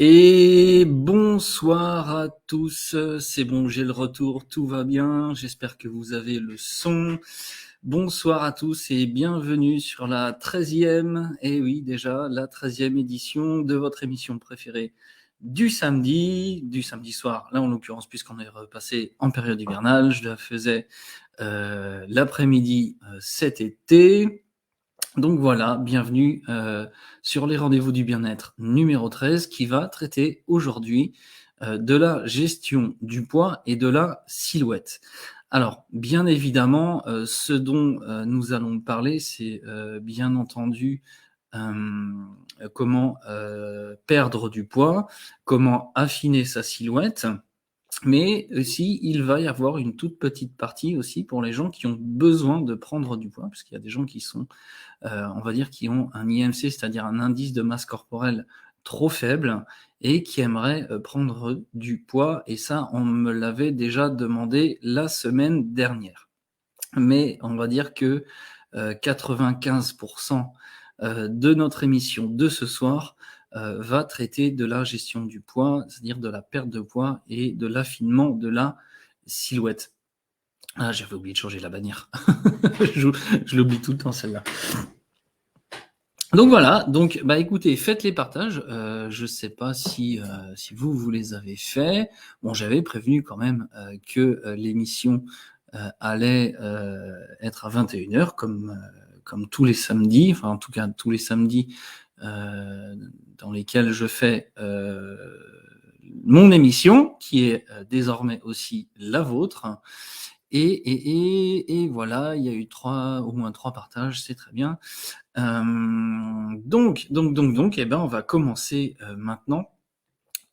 Et bonsoir à tous, c'est bon, j'ai le retour, tout va bien, j'espère que vous avez le son. Bonsoir à tous et bienvenue sur la 13e, et oui déjà, la 13e édition de votre émission préférée du samedi soir, là en l'occurrence puisqu'on est repassé en période hivernale, je la faisais l'après-midi cet été. Donc voilà, bienvenue sur les rendez-vous du bien-être numéro 13 qui va traiter aujourd'hui de la gestion du poids et de la silhouette. Alors, bien évidemment, ce dont nous allons parler, c'est bien entendu comment perdre du poids, comment affiner sa silhouette. Mais aussi, il va y avoir une toute petite partie aussi pour les gens qui ont besoin de prendre du poids, parce qu'il y a des gens qui sont on va dire, qui ont un IMC, c'est-à-dire un indice de masse corporelle trop faible et qui aimeraient prendre du poids. Et ça, on me l'avait déjà demandé la semaine dernière. mais on va dire que 95% de notre émission de ce soir va traiter de la gestion du poids, c'est-à-dire de la perte de poids et de l'affinement de la silhouette. Ah, j'avais oublié de changer la bannière. je l'oublie tout le temps, celle-là. Donc voilà, donc bah écoutez, faites les partages. Je sais pas si vous les avez faits. Bon, j'avais prévenu quand même que l'émission allait être à 21h comme tous les samedis, enfin en tout cas tous les samedis dans lesquels je fais mon émission, qui est désormais aussi la vôtre. Et voilà, il y a eu au moins trois partages, c'est très bien. Donc, eh ben, on va commencer maintenant.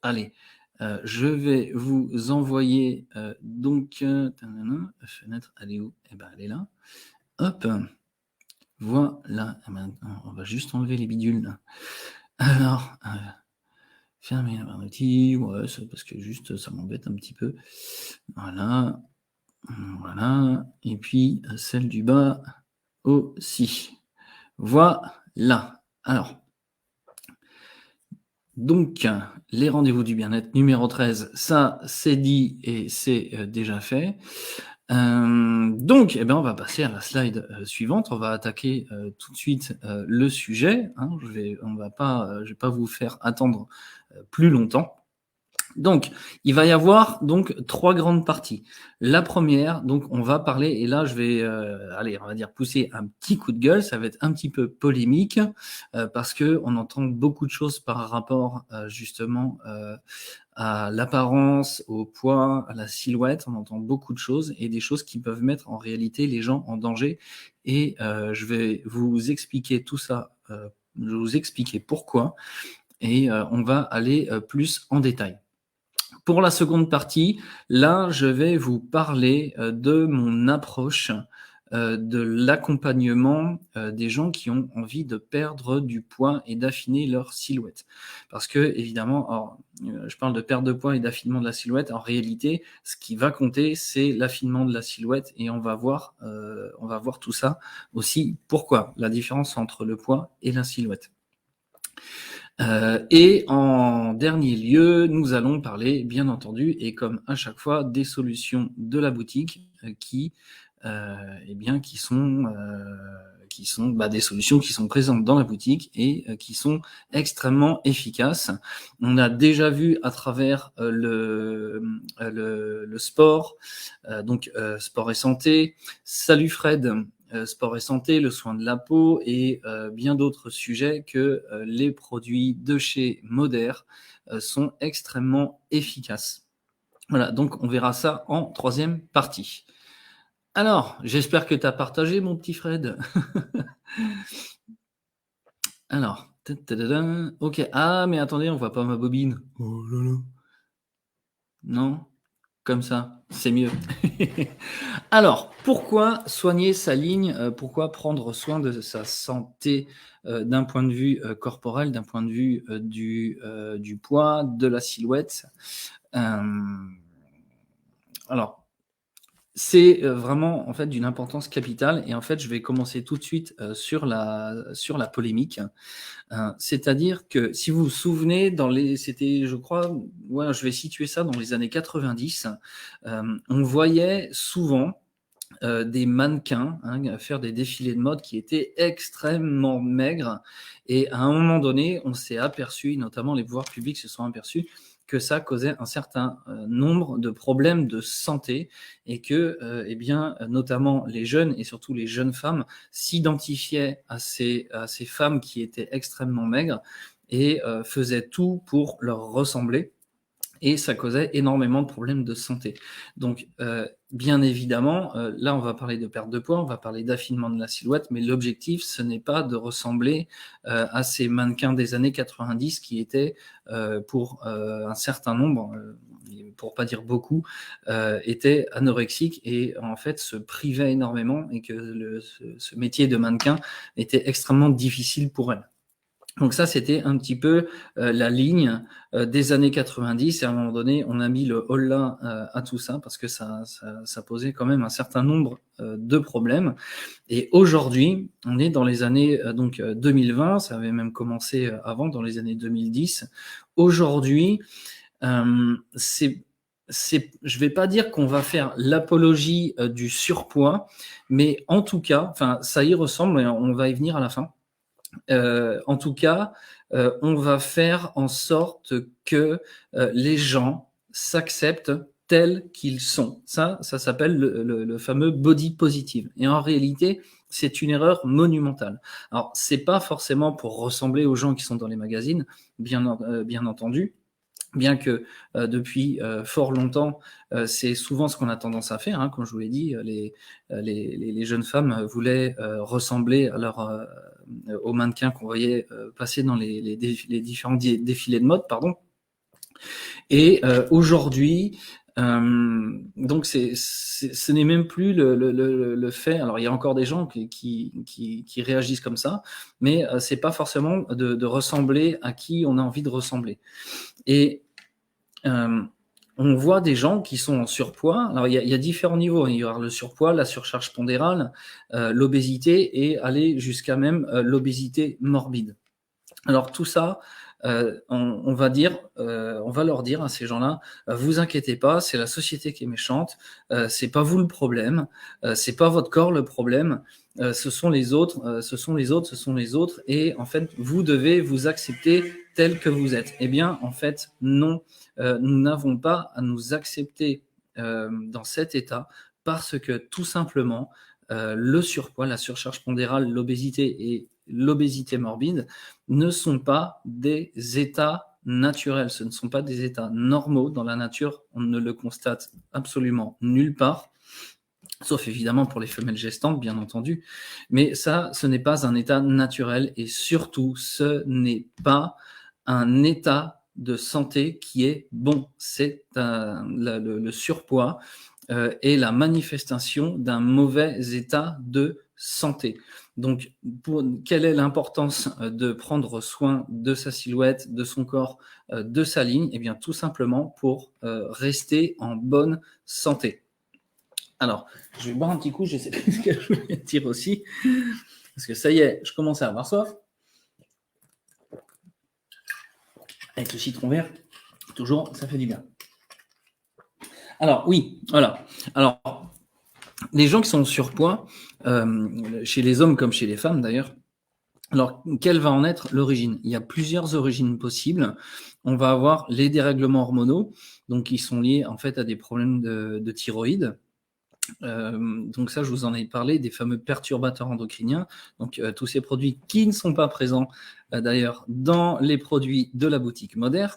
Allez, je vais vous envoyer fenêtre, elle est où? Eh ben, elle est là. Hop, voilà. Eh ben, on va juste enlever les bidules. Là. Alors, fermer la barre d'outils. Ouais, c'est parce que juste ça m'embête un petit peu. Voilà. Voilà, et puis celle du bas aussi. Voilà. Alors, donc, les rendez-vous du bien-être numéro 13, ça c'est dit et c'est déjà fait. Donc, eh ben, on va passer à la slide suivante. On va attaquer tout de suite le sujet. Hein. Je vais pas vous faire attendre plus longtemps. Donc, il va y avoir donc trois grandes parties. La première, donc on va parler, et là je vais, on va dire pousser un petit coup de gueule, ça va être un petit peu polémique, parce que on entend beaucoup de choses par rapport justement à l'apparence, au poids, à la silhouette, on entend beaucoup de choses, et des choses qui peuvent mettre en réalité les gens en danger, et je vais vous expliquer tout ça, je vais vous expliquer pourquoi, et on va aller plus en détail. Pour la seconde partie, là, je vais vous parler de mon approche de l'accompagnement des gens qui ont envie de perdre du poids et d'affiner leur silhouette. Parce que, évidemment, je parle de perte de poids et d'affinement de la silhouette. En réalité, ce qui va compter, c'est l'affinement de la silhouette et on va voir tout ça aussi. Pourquoi? La différence entre le poids et la silhouette. Et en dernier lieu, nous allons parler, bien entendu, et comme à chaque fois, des solutions de la boutique qui sont des solutions qui sont présentes dans la boutique et qui sont extrêmement efficaces. On a déjà vu à travers le sport, sport et santé. Salut Fred. Sport et santé, le soin de la peau et bien d'autres sujets que les produits de chez Moder sont extrêmement efficaces. Voilà, donc on verra ça en troisième partie. Alors, j'espère que tu as partagé, mon petit Fred. Alors, ok. Ah, mais attendez, on voit pas ma bobine. Oh là là. Non? Comme ça, c'est mieux. Alors, pourquoi soigner sa ligne? Pourquoi prendre soin de sa santé d'un point de vue corporel, d'un point de vue du poids, de la silhouette? Alors, c'est vraiment en fait d'une importance capitale et en fait, je vais commencer tout de suite sur la polémique. C'est-à-dire que si vous vous souvenez, c'était, je crois, ouais, je vais situer ça dans les années 90, on voyait souvent des mannequins faire des défilés de mode qui étaient extrêmement maigres. Et à un moment donné, on s'est aperçu, notamment les pouvoirs publics se sont aperçus, que ça causait un certain nombre de problèmes de santé et que, notamment les jeunes et surtout les jeunes femmes s'identifiaient à ces femmes qui étaient extrêmement maigres et faisaient tout pour leur ressembler. Et ça causait énormément de problèmes de santé. Donc, bien évidemment, là, on va parler de perte de poids, on va parler d'affinement de la silhouette, mais l'objectif, ce n'est pas de ressembler à ces mannequins des années 90 qui étaient, pour un certain nombre, pour pas dire beaucoup, étaient anorexiques et en fait se privaient énormément et que ce métier de mannequin était extrêmement difficile pour elles. Donc ça, c'était un petit peu la ligne des années 90. Et à un moment donné, on a mis le holà à tout ça parce que ça posait quand même un certain nombre de problèmes. Et aujourd'hui, on est dans les années 2020. Ça avait même commencé avant, dans les années 2010. Aujourd'hui, je vais pas dire qu'on va faire l'apologie du surpoids, mais en tout cas, enfin, ça y ressemble. Et on va y venir à la fin. En tout cas, on va faire en sorte que les gens s'acceptent tels qu'ils sont. Ça s'appelle le fameux body positive. Et en réalité, c'est une erreur monumentale. Alors, c'est pas forcément pour ressembler aux gens qui sont dans les magazines, bien entendu. Bien que depuis fort longtemps, c'est souvent ce qu'on a tendance à faire. Hein, comme je vous l'ai dit, les jeunes femmes voulaient ressembler aux mannequins qu'on voyait passer dans les différents défilés de mode, pardon. Et aujourd'hui, donc ce n'est même plus le fait. Alors il y a encore des gens qui réagissent comme ça, mais c'est pas forcément de ressembler à qui on a envie de ressembler. Et on voit des gens qui sont en surpoids. Alors, il y a différents niveaux. Il y aura le surpoids, la surcharge pondérale, l'obésité et aller jusqu'à même l'obésité morbide. Alors, tout ça, on va leur dire à ces gens-là, vous inquiétez pas, c'est la société qui est méchante, c'est pas vous le problème, c'est pas votre corps le problème, ce sont les autres, ce sont les autres, ce sont les autres, et en fait, vous devez vous accepter tel que vous êtes. Eh bien, en fait, non, nous n'avons pas à nous accepter dans cet état parce que tout simplement, le surpoids, la surcharge pondérale, l'obésité et l'obésité morbide ne sont pas des états naturels, ce ne sont pas des états normaux dans la nature, on ne le constate absolument nulle part, sauf évidemment pour les femelles gestantes, bien entendu, mais ça, ce n'est pas un état naturel et surtout, ce n'est pas un état de santé qui est bon. C'est le surpoids est la manifestation d'un mauvais état de santé. Donc, quelle est l'importance de prendre soin de sa silhouette, de son corps, de sa ligne? Eh bien, tout simplement pour rester en bonne santé. Alors, je vais boire un petit coup, je sais plus ce que je voulais dire aussi, parce que ça y est, je commence à avoir soif. Avec le citron vert, toujours, ça fait du bien. Alors, oui, voilà. Alors, les gens qui sont en surpoids, chez les hommes comme chez les femmes d'ailleurs, alors, quelle va en être l'origine? Il y a plusieurs origines possibles. On va avoir les dérèglements hormonaux, donc qui sont liés en fait à des problèmes de thyroïde. Donc ça, je vous en ai parlé, des fameux perturbateurs endocriniens, donc tous ces produits qui ne sont pas présents d'ailleurs dans les produits de la boutique Moder.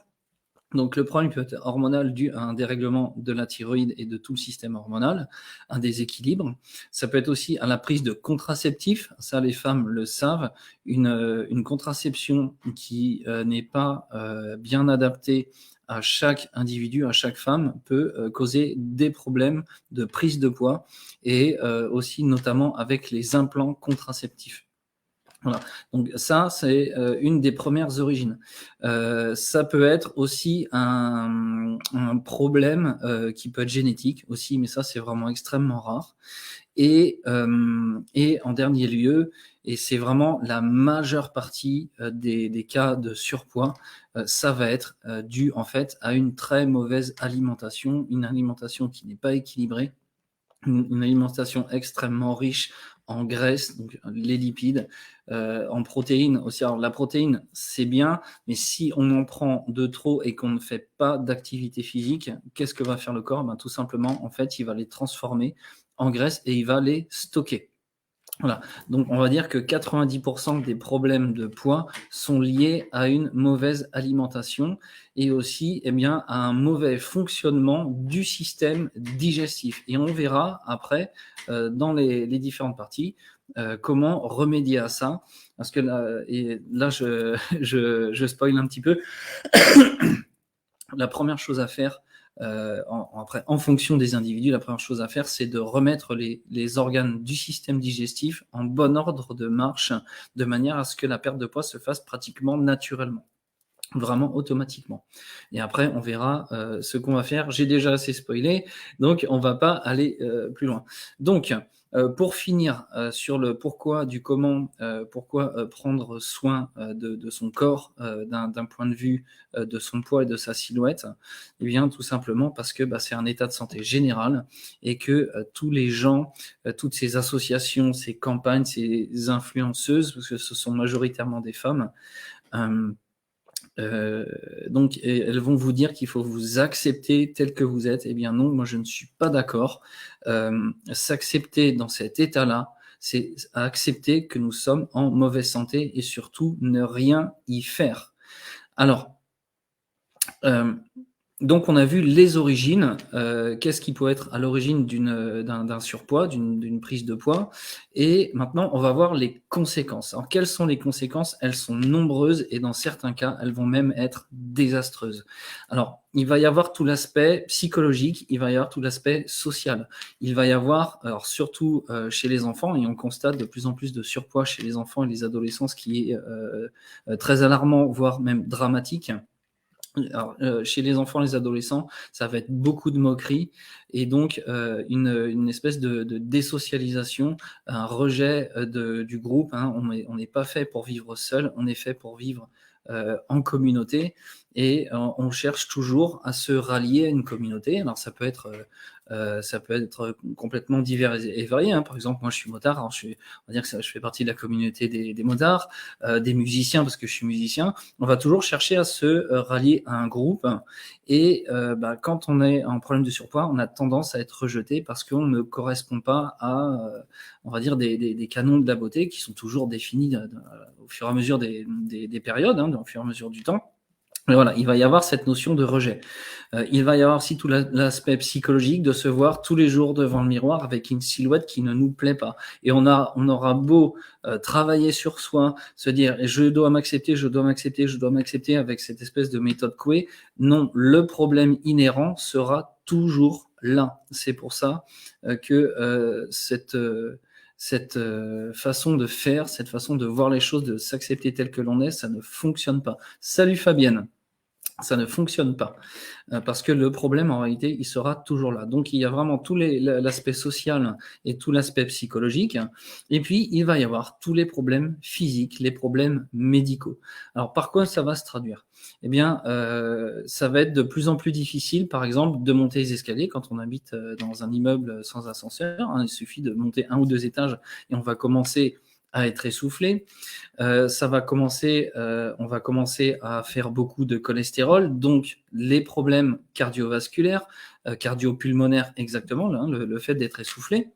Donc le problème peut être hormonal dû à un dérèglement de la thyroïde et de tout le système hormonal, un déséquilibre. Ça peut être aussi à la prise de contraceptifs, ça les femmes le savent, une contraception qui n'est pas bien adaptée à chaque individu, à chaque femme, peut causer des problèmes de prise de poids et aussi notamment avec les implants contraceptifs. Voilà, donc ça, c'est une des premières origines. Ça peut être aussi un problème qui peut être génétique aussi, mais ça, c'est vraiment extrêmement rare. Et en dernier lieu, et c'est vraiment la majeure partie des cas de surpoids, ça va être dû en fait à une très mauvaise alimentation, une alimentation qui n'est pas équilibrée, une alimentation extrêmement riche en graisse, donc les lipides, en protéines aussi. Alors la protéine, c'est bien, mais si on en prend de trop et qu'on ne fait pas d'activité physique, qu'est-ce que va faire le corps? Ben, tout simplement, en fait, il va les transformer en graisse et il va les stocker. Voilà, donc on va dire que 90% des problèmes de poids sont liés à une mauvaise alimentation et aussi eh bien, à un mauvais fonctionnement du système digestif. Et on verra après dans les différentes parties comment remédier à ça. Parce que là je spoil un petit peu. La première chose à faire, après, en fonction des individus, la première chose à faire, c'est de remettre les organes du système digestif en bon ordre de marche, de manière à ce que la perte de poids se fasse pratiquement naturellement. Vraiment automatiquement. Et après, on verra ce qu'on va faire. J'ai déjà assez spoilé, donc on va pas aller plus loin. Donc, pour finir sur le pourquoi du comment, pourquoi prendre soin de son corps d'un point de vue de son poids et de sa silhouette, eh bien tout simplement parce que c'est un état de santé général et que tous les gens, toutes ces associations, ces campagnes, ces influenceuses, parce que ce sont majoritairement des femmes, euh, donc elles vont vous dire qu'il faut vous accepter tel que vous êtes. Eh bien non, moi je ne suis pas d'accord. S'accepter dans cet état-là, c'est accepter que nous sommes en mauvaise santé et surtout ne rien y faire. Alors, euh, donc on a vu les origines, qu'est-ce qui peut être à l'origine d'un surpoids, d'une prise de poids, et maintenant on va voir les conséquences. Alors quelles sont les conséquences? Elles sont nombreuses et dans certains cas, elles vont même être désastreuses. Alors il va y avoir tout l'aspect psychologique, il va y avoir tout l'aspect social, il va y avoir, alors surtout chez les enfants, et on constate de plus en plus de surpoids chez les enfants et les adolescents, ce qui est très alarmant, voire même dramatique. Alors, chez les enfants, les adolescents, ça va être beaucoup de moqueries et donc une espèce de désocialisation, un rejet du groupe. Hein. On n'est pas fait pour vivre seul, on est fait pour vivre en communauté et on cherche toujours à se rallier à une communauté. Alors ça peut être complètement divers et varié. Hein. Par exemple, moi je suis motard, alors on va dire que je fais partie de la communauté des motards, des musiciens parce que je suis musicien. On va toujours chercher à se rallier à un groupe et quand on est en problème de surpoids, on a tendance à être rejeté parce qu'on ne correspond pas à, on va dire, des canons de la beauté qui sont toujours définis au fur et à mesure des périodes, hein, au fur et à mesure du temps. Mais voilà, il va y avoir cette notion de rejet. Il va y avoir aussi tout l'aspect psychologique de se voir tous les jours devant le miroir avec une silhouette qui ne nous plaît pas. Et on aura beau travailler sur soi, se dire je dois m'accepter, je dois m'accepter, je dois m'accepter avec cette espèce de méthode Coué. Non, le problème inhérent sera toujours là. C'est pour ça que cette façon de faire, cette façon de voir les choses, de s'accepter tel que l'on est, ça ne fonctionne pas. Salut Fabienne, ça ne fonctionne pas. Parce que le problème, en réalité, il sera toujours là. Donc, il y a vraiment tout l'aspect social et tout l'aspect psychologique. Et puis, il va y avoir tous les problèmes physiques, les problèmes médicaux. Alors, par quoi ça va se traduire? Eh bien, ça va être de plus en plus difficile, par exemple, de monter les escaliers quand on habite dans un immeuble sans ascenseur. Hein, il suffit de monter 1 ou 2 étages et on va commencer à être essoufflé. On va commencer à faire beaucoup de cholestérol, donc les problèmes cardiovasculaires, cardiopulmonaires exactement, là, le fait d'être essoufflé.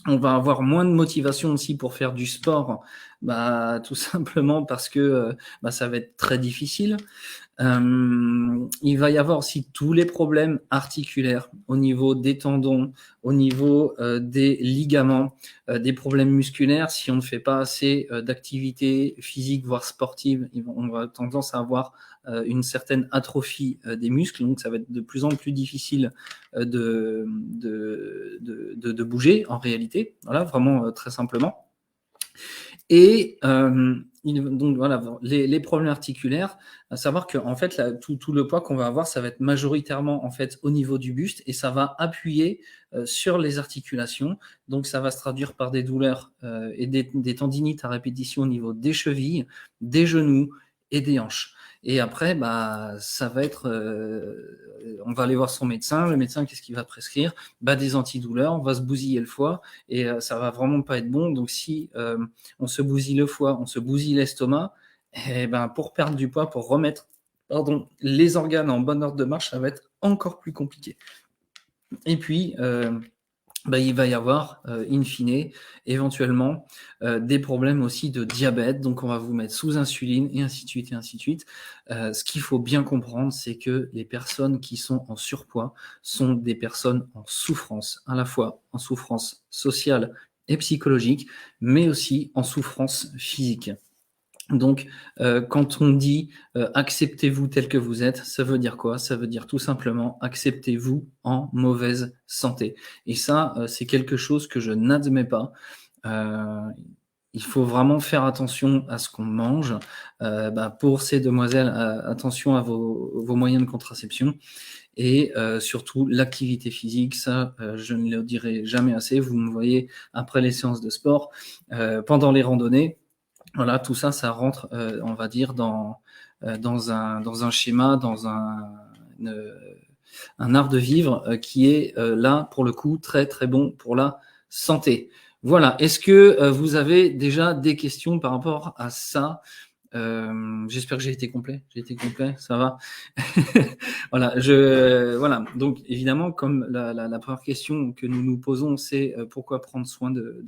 On va avoir moins de motivation aussi pour faire du sport, tout simplement parce que ça va être très difficile. Il va y avoir aussi tous les problèmes articulaires au niveau des tendons, au niveau des ligaments, des problèmes musculaires. Si on ne fait pas assez d'activité physique, voire sportive, on va tendance à avoir une certaine atrophie des muscles. Donc, ça va être de plus en plus difficile de bouger en réalité. Voilà, vraiment très simplement. Et donc voilà, les problèmes articulaires, à savoir que en fait tout le poids qu'on va avoir, ça va être majoritairement en fait au niveau du buste et ça va appuyer sur les articulations. Donc ça va se traduire par des douleurs et des tendinites à répétition au niveau des chevilles, des genoux et des hanches. Et après, ça va être, on va aller voir son médecin. Le médecin, qu'est-ce qu'il va prescrire? Des antidouleurs. On va se bousiller le foie et ça va vraiment pas être bon. Donc si on se bousille le foie, on se bousille l'estomac, et pour perdre du poids, pour remettre les organes en bon ordre de marche, ça va être encore plus compliqué. Et puis, il va y avoir, in fine, éventuellement, des problèmes aussi de diabète. Donc, on va vous mettre sous insuline et ainsi de suite et ainsi de suite. Ce qu'il faut bien comprendre, c'est que les personnes qui sont en surpoids sont des personnes en souffrance, à la fois en souffrance sociale et psychologique, mais aussi en souffrance physique. Donc, quand on dit acceptez-vous tel que vous êtes, ça veut dire quoi? Ça veut dire tout simplement acceptez-vous en mauvaise santé. Et ça, c'est quelque chose que je n'admets pas. Heu, il faut vraiment faire attention à ce qu'on mange. Pour ces demoiselles, attention à vos moyens de contraception et surtout l'activité physique. Ça, je ne le dirai jamais assez. Vous me voyez après les séances de sport, pendant les randonnées, voilà, tout ça, ça rentre, on va dire dans un schéma, dans un art de vivre, qui est, là, pour le coup, très, très bon pour la santé. Voilà. Est-ce que, vous avez déjà des questions par rapport à ça? J'espère que j'ai été complet. J'ai été complet, ça va? Voilà, donc évidemment, comme la 1re question que nous nous posons, c'est, pourquoi prendre soin de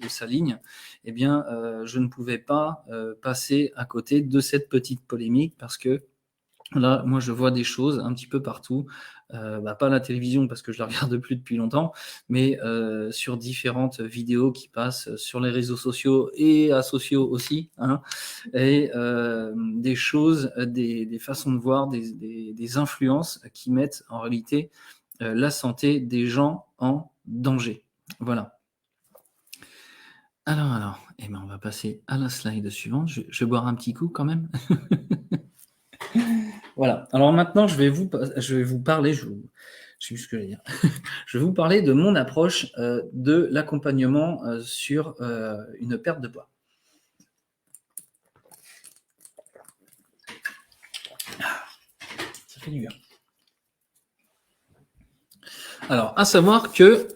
sa ligne? Eh bien, je ne pouvais pas, passer à côté de cette petite polémique parce que là, moi, je vois des choses un petit peu partout, pas la télévision parce que je la regarde plus depuis longtemps, mais sur différentes vidéos qui passent sur les réseaux sociaux et asociaux aussi, hein, et des choses, des façons de voir, des influences qui mettent en réalité, la santé des gens en danger. Voilà. Alors, eh ben, on va passer à la slide suivante. Je vais boire un petit coup quand même. Voilà. Alors maintenant, je vais vous parler, je sais plus ce que j'allais dire. Je vais vous parler de mon approche, de l'accompagnement, sur, une perte de poids. Ça fait du bien. Alors, à savoir que,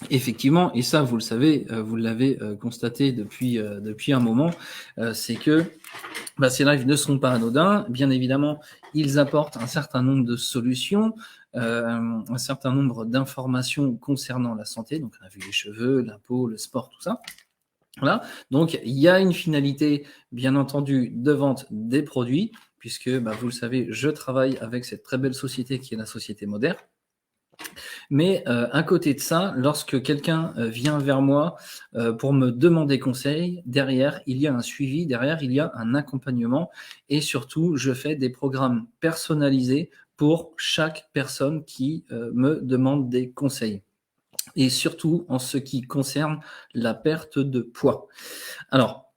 effectivement, et ça, vous le savez, vous l'avez, constaté depuis un moment, c'est que ces lives ne sont pas anodins. Bien évidemment, ils apportent un certain nombre de solutions, un certain nombre d'informations concernant la santé. Donc, on a vu les cheveux, la peau, le sport, tout ça. Voilà. Donc, il y a une finalité, bien entendu, de vente des produits, puisque, vous le savez, je travaille avec cette très belle société qui est la société Moder. Mais à côté de ça, lorsque quelqu'un vient vers moi pour me demander conseil, derrière, il y a un suivi, derrière, il y a un accompagnement et surtout, je fais des programmes personnalisés pour chaque personne qui me demande des conseils. Et surtout en ce qui concerne la perte de poids. Alors,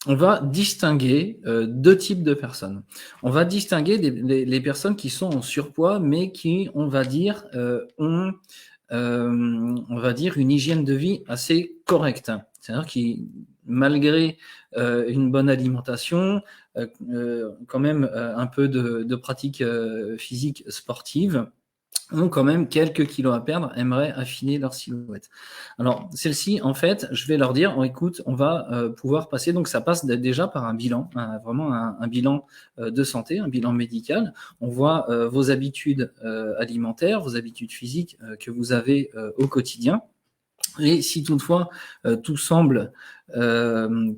on va distinguer 2 types de personnes. On va distinguer les personnes qui sont en surpoids, mais qui, on va dire, ont, on va dire une hygiène de vie assez correcte. C'est-à-dire qui, malgré une bonne alimentation, quand même un peu de pratique physique sportive, ont quand même quelques kilos à perdre, aimeraient affiner leur silhouette. Alors, celles-ci, en fait, je vais leur dire: «Oh, écoute, on va pouvoir passer», donc ça passe déjà par un bilan, vraiment un bilan de santé, un bilan médical. On voit vos habitudes alimentaires, vos habitudes physiques que vous avez au quotidien. Et si toutefois tout semble on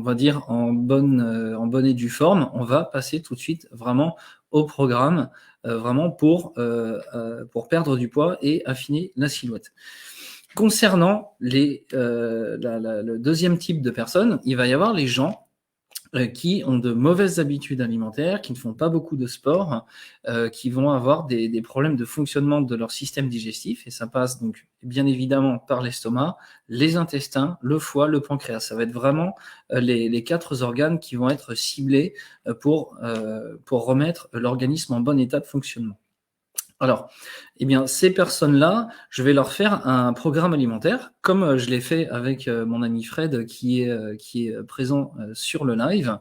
va dire en bonne et due forme, on va passer tout de suite vraiment au programme, vraiment pour perdre du poids et affiner la silhouette. Concernant le 2e type de personnes, il va y avoir les gens qui ont de mauvaises habitudes alimentaires, qui ne font pas beaucoup de sport, qui vont avoir des problèmes de fonctionnement de leur système digestif et ça passe donc bien évidemment par l'estomac, les intestins, le foie, le pancréas. Ça va être vraiment les 4 organes qui vont être ciblés pour remettre l'organisme en bon état de fonctionnement. Alors, eh bien, ces personnes-là, je vais leur faire un programme alimentaire, comme je l'ai fait avec mon ami Fred qui est présent sur le live.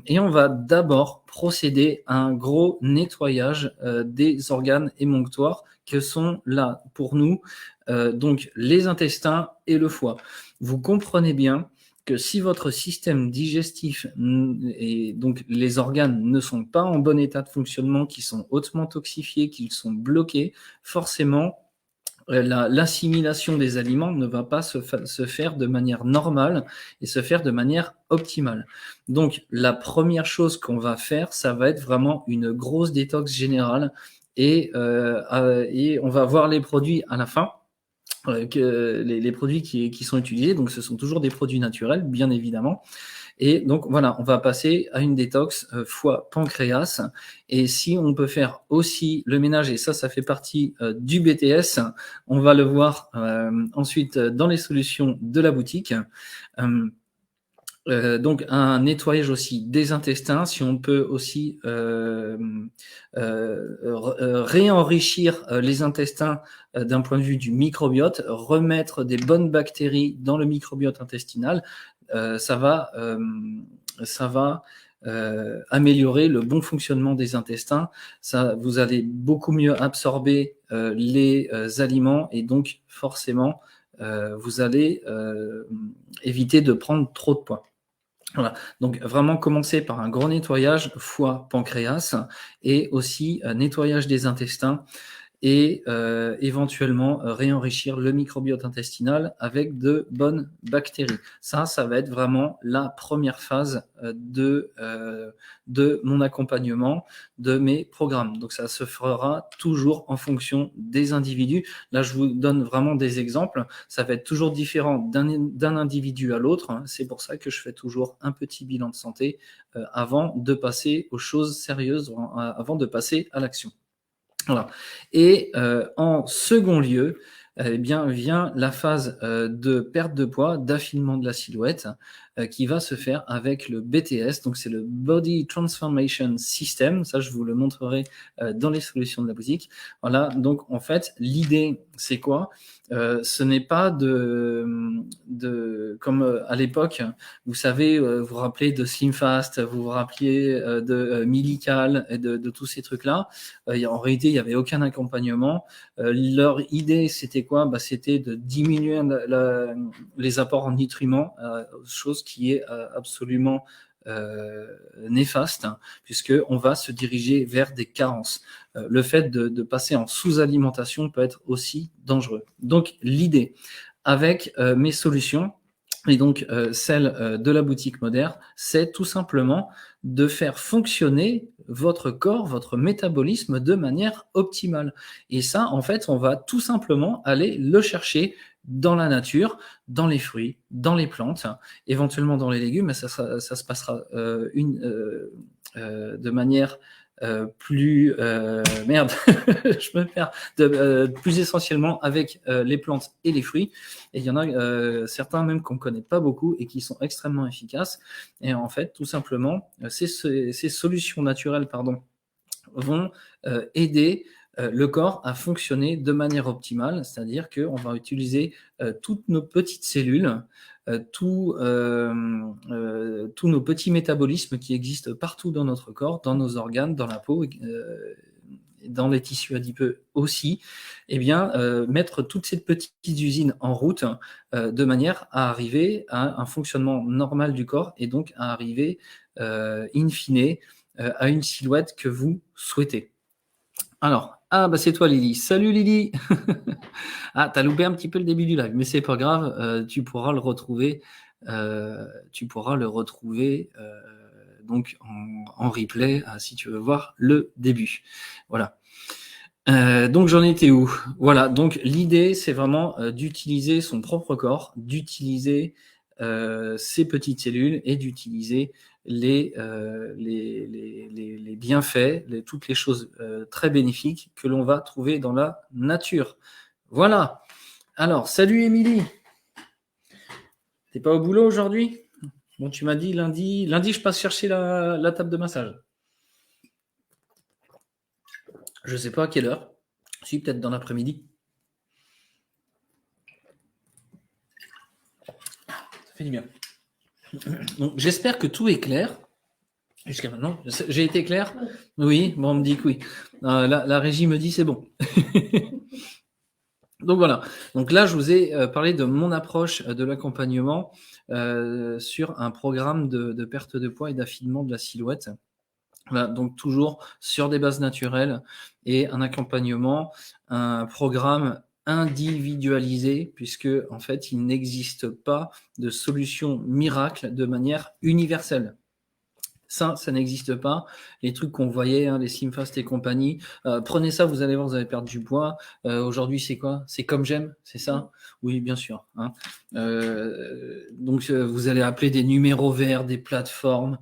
Et on va d'abord procéder à un gros nettoyage des organes émonctoires que sont là pour nous, donc les intestins et le foie. Vous comprenez bien que si votre système digestif et donc les organes ne sont pas en bon état de fonctionnement, qui sont hautement toxifiés, qu'ils sont bloqués, forcément, l'assimilation des aliments ne va pas se faire de manière normale et se faire de manière optimale. Donc, la première chose qu'on va faire, ça va être vraiment une grosse détox générale et on va voir les produits à la fin. que les produits qui sont utilisés. Donc, ce sont toujours des produits naturels, bien évidemment. Et donc, voilà, on va passer à une détox foie pancréas. Et si on peut faire aussi le ménage, et ça fait partie du BTS, on va le voir ensuite dans les solutions de la boutique. Donc un nettoyage aussi des intestins, si on peut aussi réenrichir les intestins d'un point de vue du microbiote, remettre des bonnes bactéries dans le microbiote intestinal, ça va améliorer le bon fonctionnement des intestins. Ça, vous allez beaucoup mieux absorber les aliments et donc forcément vous allez éviter de prendre trop de poids. Voilà, donc vraiment commencer par un gros nettoyage foie, pancréas et aussi nettoyage des intestins et éventuellement réenrichir le microbiote intestinal avec de bonnes bactéries. Ça va être vraiment la première phase de mon accompagnement, de mes programmes. Donc ça se fera toujours en fonction des individus. Là, je vous donne vraiment des exemples. Ça va être toujours différent d'un individu à l'autre. C'est pour ça que je fais toujours un petit bilan de santé avant de passer aux choses sérieuses, avant de passer à l'action. Voilà. Et en second lieu, eh bien, vient la phase de perte de poids, d'affinement de la silhouette, qui va se faire avec le BTS. Donc, c'est le Body Transformation System. Ça, je vous le montrerai dans les solutions de la boutique. Voilà. Donc, en fait, l'idée, c'est quoi? Ce n'est pas comme à l'époque, vous savez, vous vous rappelez de Slim Fast, vous vous rappeliez de Milical et de tous ces trucs-là. En réalité, il n'y avait aucun accompagnement. Leur idée, c'était quoi? C'était de diminuer les apports en nutriments, chose qui est absolument néfaste, hein, puisqu'on va se diriger vers des carences. Le fait de passer en sous-alimentation peut être aussi dangereux. Donc, l'idée, avec mes solutions, et donc celle de la boutique Modère, c'est tout simplement de faire fonctionner votre corps, votre métabolisme de manière optimale. Et ça, en fait, on va tout simplement aller le chercher dans la nature, dans les fruits, dans les plantes, éventuellement dans les légumes, mais ça se passera de manière plus merde, je me perds, plus essentiellement avec les plantes et les fruits. Et il y en a certains même qu'on ne connaît pas beaucoup et qui sont extrêmement efficaces. Et en fait, tout simplement, ces solutions naturelles, vont aider le corps à fonctionner de manière optimale, c'est-à-dire qu'on va utiliser toutes nos petites cellules, tous nos petits métabolismes qui existent partout dans notre corps, dans nos organes, dans la peau, dans les tissus adipeux aussi, eh bien, mettre toutes ces petites usines en route de manière à arriver à un fonctionnement normal du corps et donc à arriver, in fine, à une silhouette que vous souhaitez. Alors, c'est toi Lily. Salut Lily. Ah, t'as loupé un petit peu le début du live, mais c'est pas grave, tu pourras le retrouver, donc en replay si tu veux voir le début. Voilà. Donc j'en étais où? Voilà, donc l'idée c'est vraiment d'utiliser son propre corps, d'utiliser ses petites cellules et d'utiliser les bienfaits, toutes les choses très bénéfiques que l'on va trouver dans la nature. Voilà. Alors, salut Émilie. T'es pas au boulot aujourd'hui? Bon, tu m'as dit lundi je passe chercher la table de massage. Je sais pas à quelle heure. Si, peut-être dans l'après-midi. Ça fait du bien. Donc, j'espère que tout est clair. Jusqu'à maintenant, j'ai été clair? Oui, bon, on me dit que oui. La régie me dit c'est bon. Donc voilà. Donc là, je vous ai parlé de mon approche de l'accompagnement sur un programme de perte de poids et d'affinement de la silhouette. Voilà, donc toujours sur des bases naturelles et un accompagnement, un programme individualisé, puisque en fait, il n'existe pas de solution miracle de manière universelle. Ça n'existe pas. Les trucs qu'on voyait, hein, les Slimfast et compagnie, prenez ça, vous allez voir, vous allez perdre du poids. Aujourd'hui, c'est quoi? C'est Comme J'aime, c'est ça? Oui, bien sûr, hein. Donc, vous allez appeler des numéros verts, des plateformes.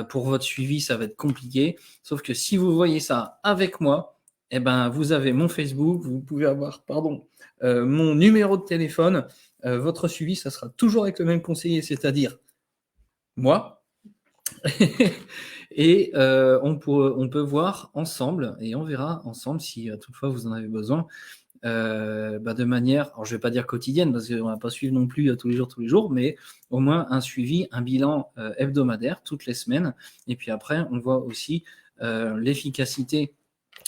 Pour votre suivi, ça va être compliqué. Sauf que si vous voyez ça avec moi, eh ben, vous avez mon Facebook, vous pouvez avoir, mon numéro de téléphone. Votre suivi, ça sera toujours avec le même conseiller, c'est-à-dire moi. Et on peut voir ensemble et on verra ensemble si toutefois vous en avez besoin, de manière, alors je vais pas dire quotidienne parce qu'on va pas suivre non plus tous les jours, mais au moins un suivi, un bilan hebdomadaire toutes les semaines. Et puis après, on voit aussi l'efficacité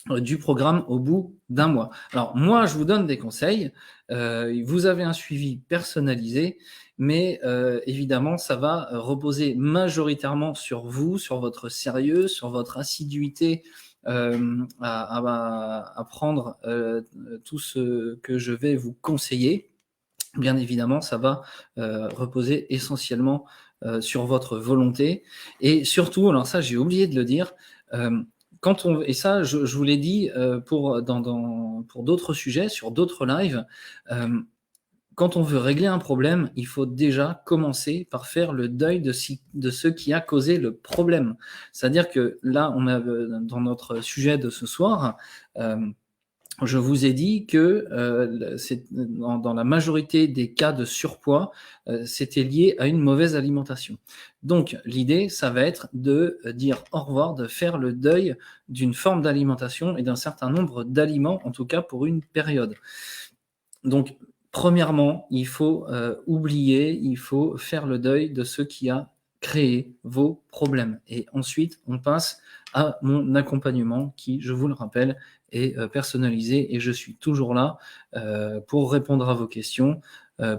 du programme au bout d'un mois. Alors moi, je vous donne des conseils. Vous avez un suivi personnalisé, mais évidemment, ça va reposer majoritairement sur vous, sur votre sérieux, sur votre assiduité à prendre tout ce que je vais vous conseiller. Bien évidemment, ça va reposer essentiellement sur votre volonté. Et surtout, alors ça, j'ai oublié de le dire, et ça, je vous l'ai dit pour d'autres sujets, sur d'autres lives, quand on veut régler un problème, il faut déjà commencer par faire le deuil de ce qui a causé le problème. C'est-à-dire que là, on a dans notre sujet de ce soir, je vous ai dit que dans la majorité des cas de surpoids, c'était lié à une mauvaise alimentation. Donc l'idée, ça va être de dire au revoir, de faire le deuil d'une forme d'alimentation et d'un certain nombre d'aliments, en tout cas pour une période. Donc premièrement, il faut oublier, il faut faire le deuil de ce qui a créé vos problèmes. Et ensuite, on passe à mon accompagnement qui, je vous le rappelle, est personnalisé et je suis toujours là pour répondre à vos questions,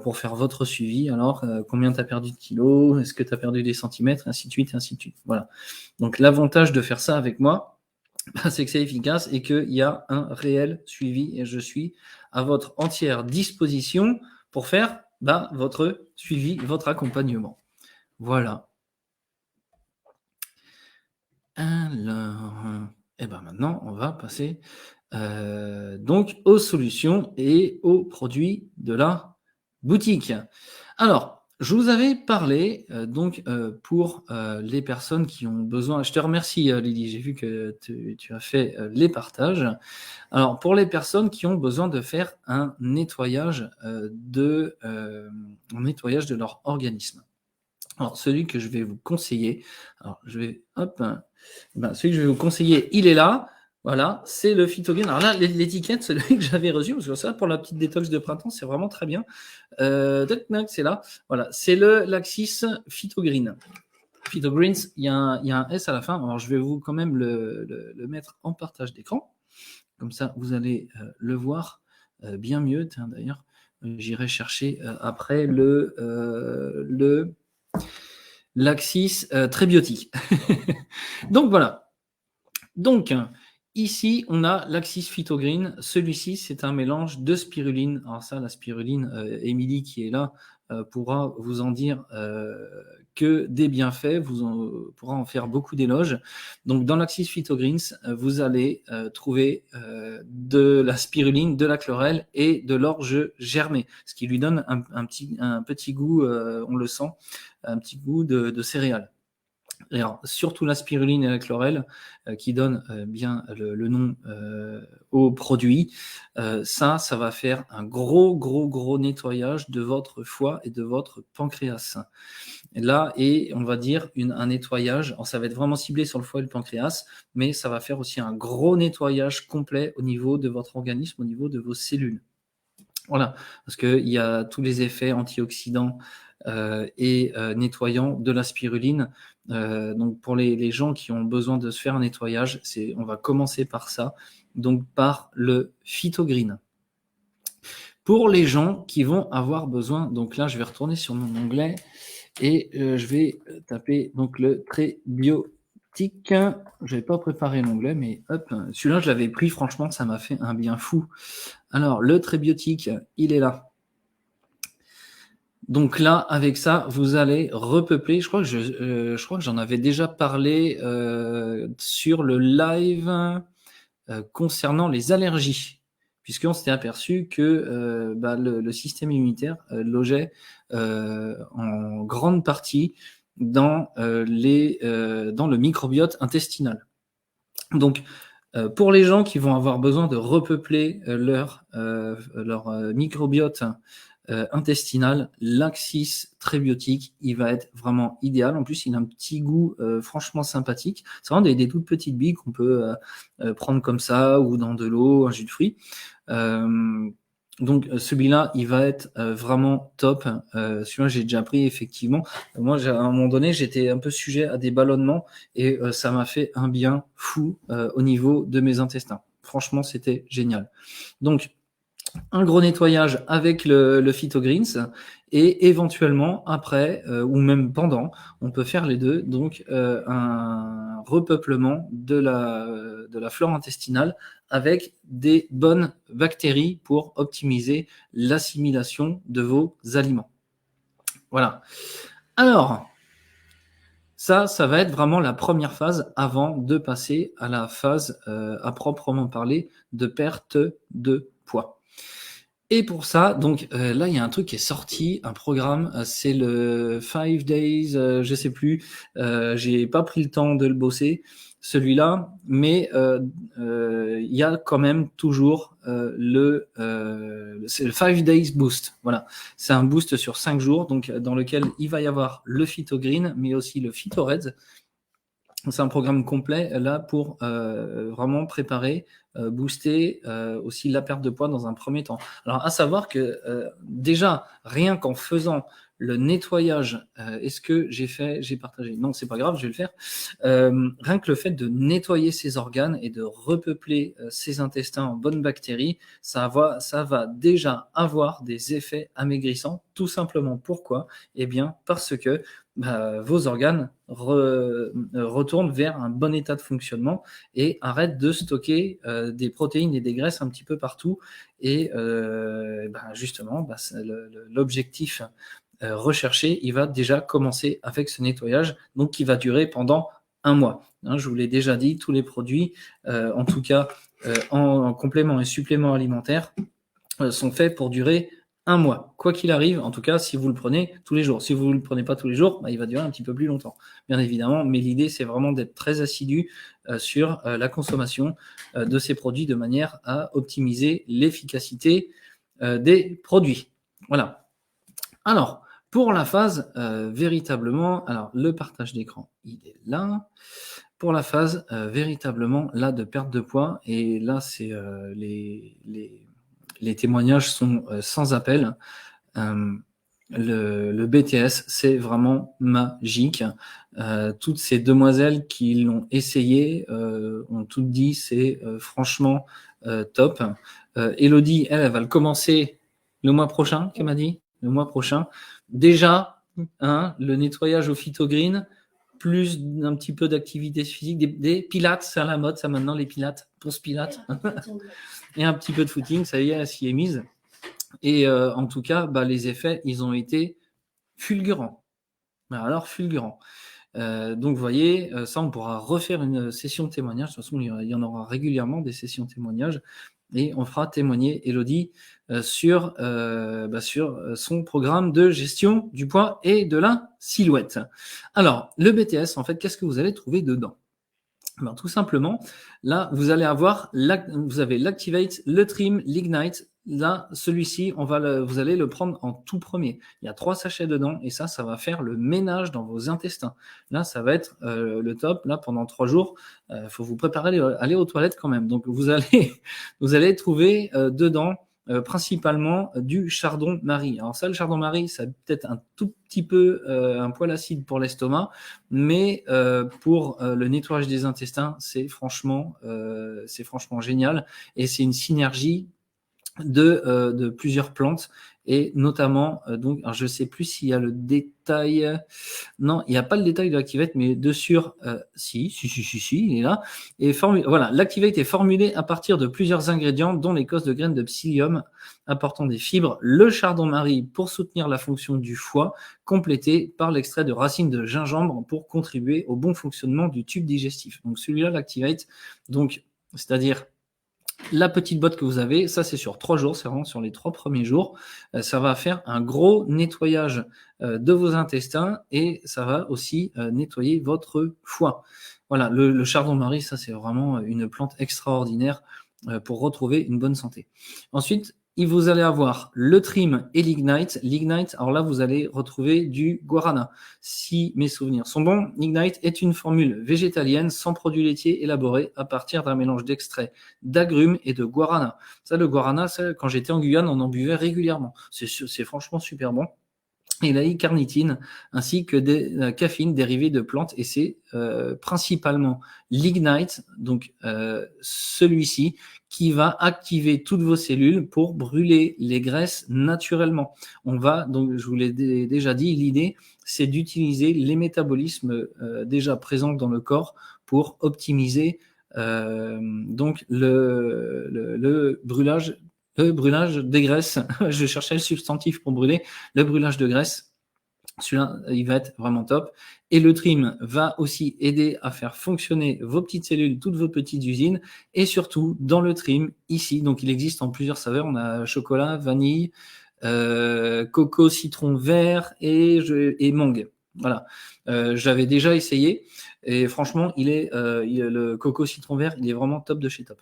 pour faire votre suivi. Alors, combien tu as perdu de kilos? Est-ce que tu as perdu des centimètres? Ainsi de suite, ainsi de suite. Voilà. Donc, l'avantage de faire ça avec moi, c'est que c'est efficace et qu'il y a un réel suivi et je suis à votre entière disposition pour faire votre suivi, votre accompagnement. Voilà. Alors, maintenant, on va passer donc aux solutions et aux produits de la boutique. Alors, je vous avais parlé pour les personnes qui ont besoin. Je te remercie, Lydie. J'ai vu que tu as fait les partages. Alors, pour les personnes qui ont besoin de faire un nettoyage de leur organisme. Alors, celui que je vais vous conseiller, celui que je vais vous conseiller, il est là. Voilà, c'est le Phytogreen. Alors là, l'étiquette, celui que j'avais reçu, parce que ça, pour la petite détox de printemps, c'est vraiment très bien. C'est là. Voilà, c'est le Laxis Phytogreen. Phytogreens, il y a un S à la fin. Alors, je vais vous quand même le mettre en partage d'écran. Comme ça, vous allez le voir bien mieux. Tiens, d'ailleurs, j'irai chercher après le Laxis Trébiotique. Donc voilà. Donc ici, on a Laxis Phytogreen. Celui-ci, c'est un mélange de spiruline. Alors ça, la spiruline, Émilie qui est là pourra vous en dire que des bienfaits, pourra en faire beaucoup d'éloges. Donc dans Laxis Phytogreens, vous allez trouver de la spiruline, de la chlorelle et de l'orge germée, ce qui lui donne un petit goût, on le sent, un petit goût de céréales. Alors, surtout la spiruline et la chlorelle qui donnent bien le nom au produit. Ça va faire un gros nettoyage de votre foie et de votre pancréas. Et là, on va dire un nettoyage, alors ça va être vraiment ciblé sur le foie et le pancréas, mais ça va faire aussi un gros nettoyage complet au niveau de votre organisme, au niveau de vos cellules. Voilà, parce qu'il y a tous les effets antioxydants et nettoyants de la spiruline. Donc pour les gens qui ont besoin de se faire un nettoyage, on va commencer par ça, donc par le Phytogreen. Pour les gens qui vont avoir besoin, donc là je vais retourner sur mon onglet et je vais taper donc le Trébiotique. Je n'avais pas préparé l'onglet, mais hop, celui-là je l'avais pris, franchement ça m'a fait un bien fou. Alors le Trébiotique, il est là. Donc là, avec ça, vous allez repeupler. Je crois que j'en avais déjà parlé sur le live concernant les allergies, puisqu'on s'était aperçu que le système immunitaire logeait en grande partie dans le microbiote intestinal. Donc, pour les gens qui vont avoir besoin de repeupler leur microbiote intestinal, l'Axis Trébiotique, il va être vraiment idéal. En plus, il a un petit goût franchement sympathique. C'est vraiment des toutes petites billes qu'on peut prendre comme ça ou dans de l'eau, un jus de fruits. Donc celui-là, il va être vraiment top. Celui-là, j'ai déjà pris effectivement. Moi, à un moment donné, j'étais un peu sujet à des ballonnements et ça m'a fait un bien fou au niveau de mes intestins. Franchement, c'était génial. Donc, un gros nettoyage avec le Phytogreens et éventuellement après ou même pendant, on peut faire les deux. Donc un repeuplement de la flore intestinale avec des bonnes bactéries pour optimiser l'assimilation de vos aliments. Voilà. Alors, ça va être vraiment la première phase avant de passer à la phase à proprement parler de perte de poids. Et pour ça, donc là, il y a un truc qui est sorti, un programme, c'est le 5 Days, je sais plus, j'ai pas pris le temps de le bosser, celui-là, mais il y a quand même toujours c'est le 5 Days Boost. Voilà, c'est un boost sur 5 jours, donc dans lequel il va y avoir le Phytogreen, mais aussi le PhytoReds. C'est un programme complet là pour vraiment préparer, booster aussi la perte de poids dans un premier temps. Alors à savoir que déjà rien qu'en faisant le nettoyage, est-ce que j'ai partagé? Non, c'est pas grave, je vais le faire. Rien que le fait de nettoyer ses organes et de repeupler ses intestins en bonnes bactéries, ça va déjà avoir des effets amaigrissants. Tout simplement pourquoi? Eh bien parce que vos organes retournent vers un bon état de fonctionnement et arrêtent de stocker des protéines et des graisses un petit peu partout. Et justement, l'objectif recherché, il va déjà commencer avec ce nettoyage, donc qui va durer pendant un mois. Hein, je vous l'ai déjà dit, tous les produits, en tout cas en complément et supplément alimentaire, sont faits pour durer un mois, quoi qu'il arrive, en tout cas si vous le prenez tous les jours. Si vous ne le prenez pas tous les jours, il va durer un petit peu plus longtemps, bien évidemment, mais l'idée c'est vraiment d'être très assidu sur la consommation de ces produits de manière à optimiser l'efficacité des produits. Voilà. Alors, pour la phase véritablement, alors le partage d'écran, il est là. Pour la phase véritablement là de perte de poids, et là c'est les témoignages sont sans appel. Le BTS, c'est vraiment magique. Toutes ces demoiselles qui l'ont essayé ont toutes dit c'est franchement top. Elodie, elle va le commencer le mois prochain, qu'elle m'a dit, le mois prochain. Déjà, le nettoyage au Phytogreen, plus un petit peu d'activité physique, des pilates, c'est à la mode ça maintenant, les pilates, pour ce pilate. Et un petit peu de footing, ça y est, elle s'y est mise. Et en tout cas, les effets, ils ont été fulgurants. Alors, fulgurants. Donc, vous voyez, ça, on pourra refaire une session de témoignage. De toute façon, il y en aura régulièrement des sessions de témoignage. Et on fera témoigner Elodie sur son programme de gestion du poids et de la silhouette. Alors, le BTS, en fait, qu'est-ce que vous allez trouver dedans? Tout simplement, là, vous allez avoir, vous avez l'Activate, le Trim, l'Ignite. Là, celui-ci, vous allez le prendre en tout premier. Il y a 3 sachets dedans et ça va faire le ménage dans vos intestins. Là, ça va être le top. Là, pendant 3 jours, faut vous préparer à aller aux toilettes quand même. Donc, vous allez trouver dedans principalement du chardon-marie. Alors ça, le chardon-marie, ça a peut-être un tout petit peu un poil acide pour l'estomac, mais pour le nettoyage des intestins, c'est franchement génial et c'est une synergie de plusieurs plantes et notamment, donc, alors je ne sais plus s'il y a le détail. Non, il n'y a pas le détail de l'Activate, mais dessus, si, il est là. Et voilà, l'Activate est formulé à partir de plusieurs ingrédients, dont l'écorce de graines de psyllium, apportant des fibres, le chardon-marie pour soutenir la fonction du foie, complété par l'extrait de racines de gingembre pour contribuer au bon fonctionnement du tube digestif. Donc celui-là, l'Activate, donc c'est-à-dire la petite boîte que vous avez, ça c'est sur 3 jours, c'est vraiment sur les 3 premiers jours. Ça va faire un gros nettoyage de vos intestins et ça va aussi nettoyer votre foie. Voilà, le chardon-marie, ça c'est vraiment une plante extraordinaire pour retrouver une bonne santé. Ensuite, vous allez avoir le trim et l'ignite. L'ignite, alors là, vous allez retrouver du guarana. Si mes souvenirs sont bons, l'ignite est une formule végétalienne sans produits laitiers élaborée à partir d'un mélange d'extraits d'agrumes et de guarana. Ça, le guarana, ça, quand j'étais en Guyane, on en buvait régulièrement. C'est franchement super bon. Et la carnitine ainsi que des caféines dérivées de plantes, et c'est principalement l'ignite, donc celui-ci, qui va activer toutes vos cellules pour brûler les graisses naturellement. On va, donc je vous l'ai déjà dit, l'idée c'est d'utiliser les métabolismes déjà présents dans le corps pour optimiser donc le brûlage. Le brûlage des graisses, je cherchais le substantif pour brûler, le brûlage de graisse, celui-là, il va être vraiment top. Et le trim va aussi aider à faire fonctionner vos petites cellules, toutes vos petites usines, et surtout, dans le trim, ici, donc il existe en plusieurs saveurs, on a chocolat, vanille, coco, citron vert et mangue. Voilà, j'avais déjà essayé, et franchement, le coco, citron vert, il est vraiment top de chez top.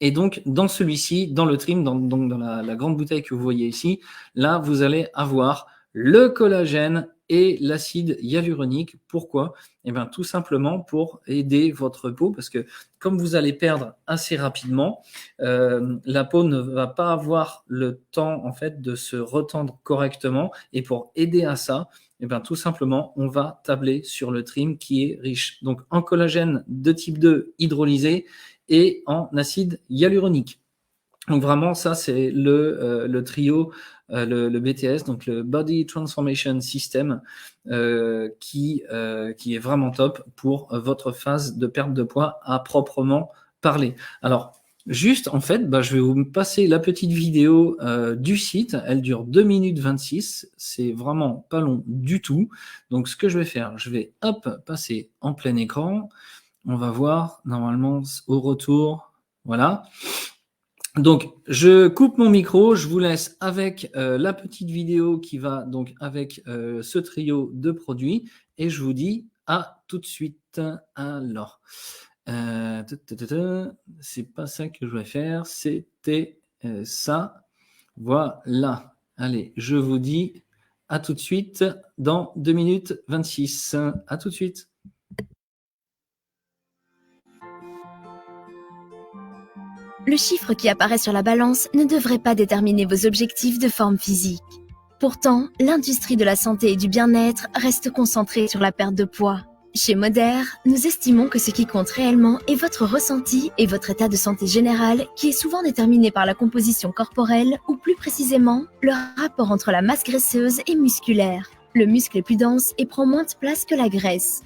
Et donc, dans celui-ci, dans le trim, dans la grande bouteille que vous voyez ici, là, vous allez avoir le collagène et l'acide hyaluronique. Pourquoi ? Eh bien, tout simplement pour aider votre peau, parce que comme vous allez perdre assez rapidement, la peau ne va pas avoir le temps, en fait, de se retendre correctement. Et pour aider à ça, eh bien, tout simplement, on va tabler sur le trim qui est riche. Donc, en collagène de type 2 hydrolysé, et en acide hyaluronique. Donc vraiment, ça, c'est le trio, le BTS, donc le Body Transformation System, qui est vraiment top pour votre phase de perte de poids à proprement parler. Alors, juste, en fait, je vais vous passer la petite vidéo du site. Elle dure 2 minutes 26. C'est vraiment pas long du tout. Donc, ce que je vais faire, je vais, passer en plein écran. On va voir, normalement, au retour, voilà. Donc, je coupe mon micro, je vous laisse avec la petite vidéo qui va donc avec ce trio de produits, et je vous dis à tout de suite. Alors, c'est pas ça que je vais faire, c'était ça. Voilà. Allez, je vous dis à tout de suite dans 2 minutes 26. À tout de suite. Le chiffre qui apparaît sur la balance ne devrait pas déterminer vos objectifs de forme physique. Pourtant, l'industrie de la santé et du bien-être reste concentrée sur la perte de poids. Chez Moder, nous estimons que ce qui compte réellement est votre ressenti et votre état de santé général, qui est souvent déterminé par la composition corporelle ou plus précisément le rapport entre la masse graisseuse et musculaire. Le muscle est plus dense et prend moins de place que la graisse.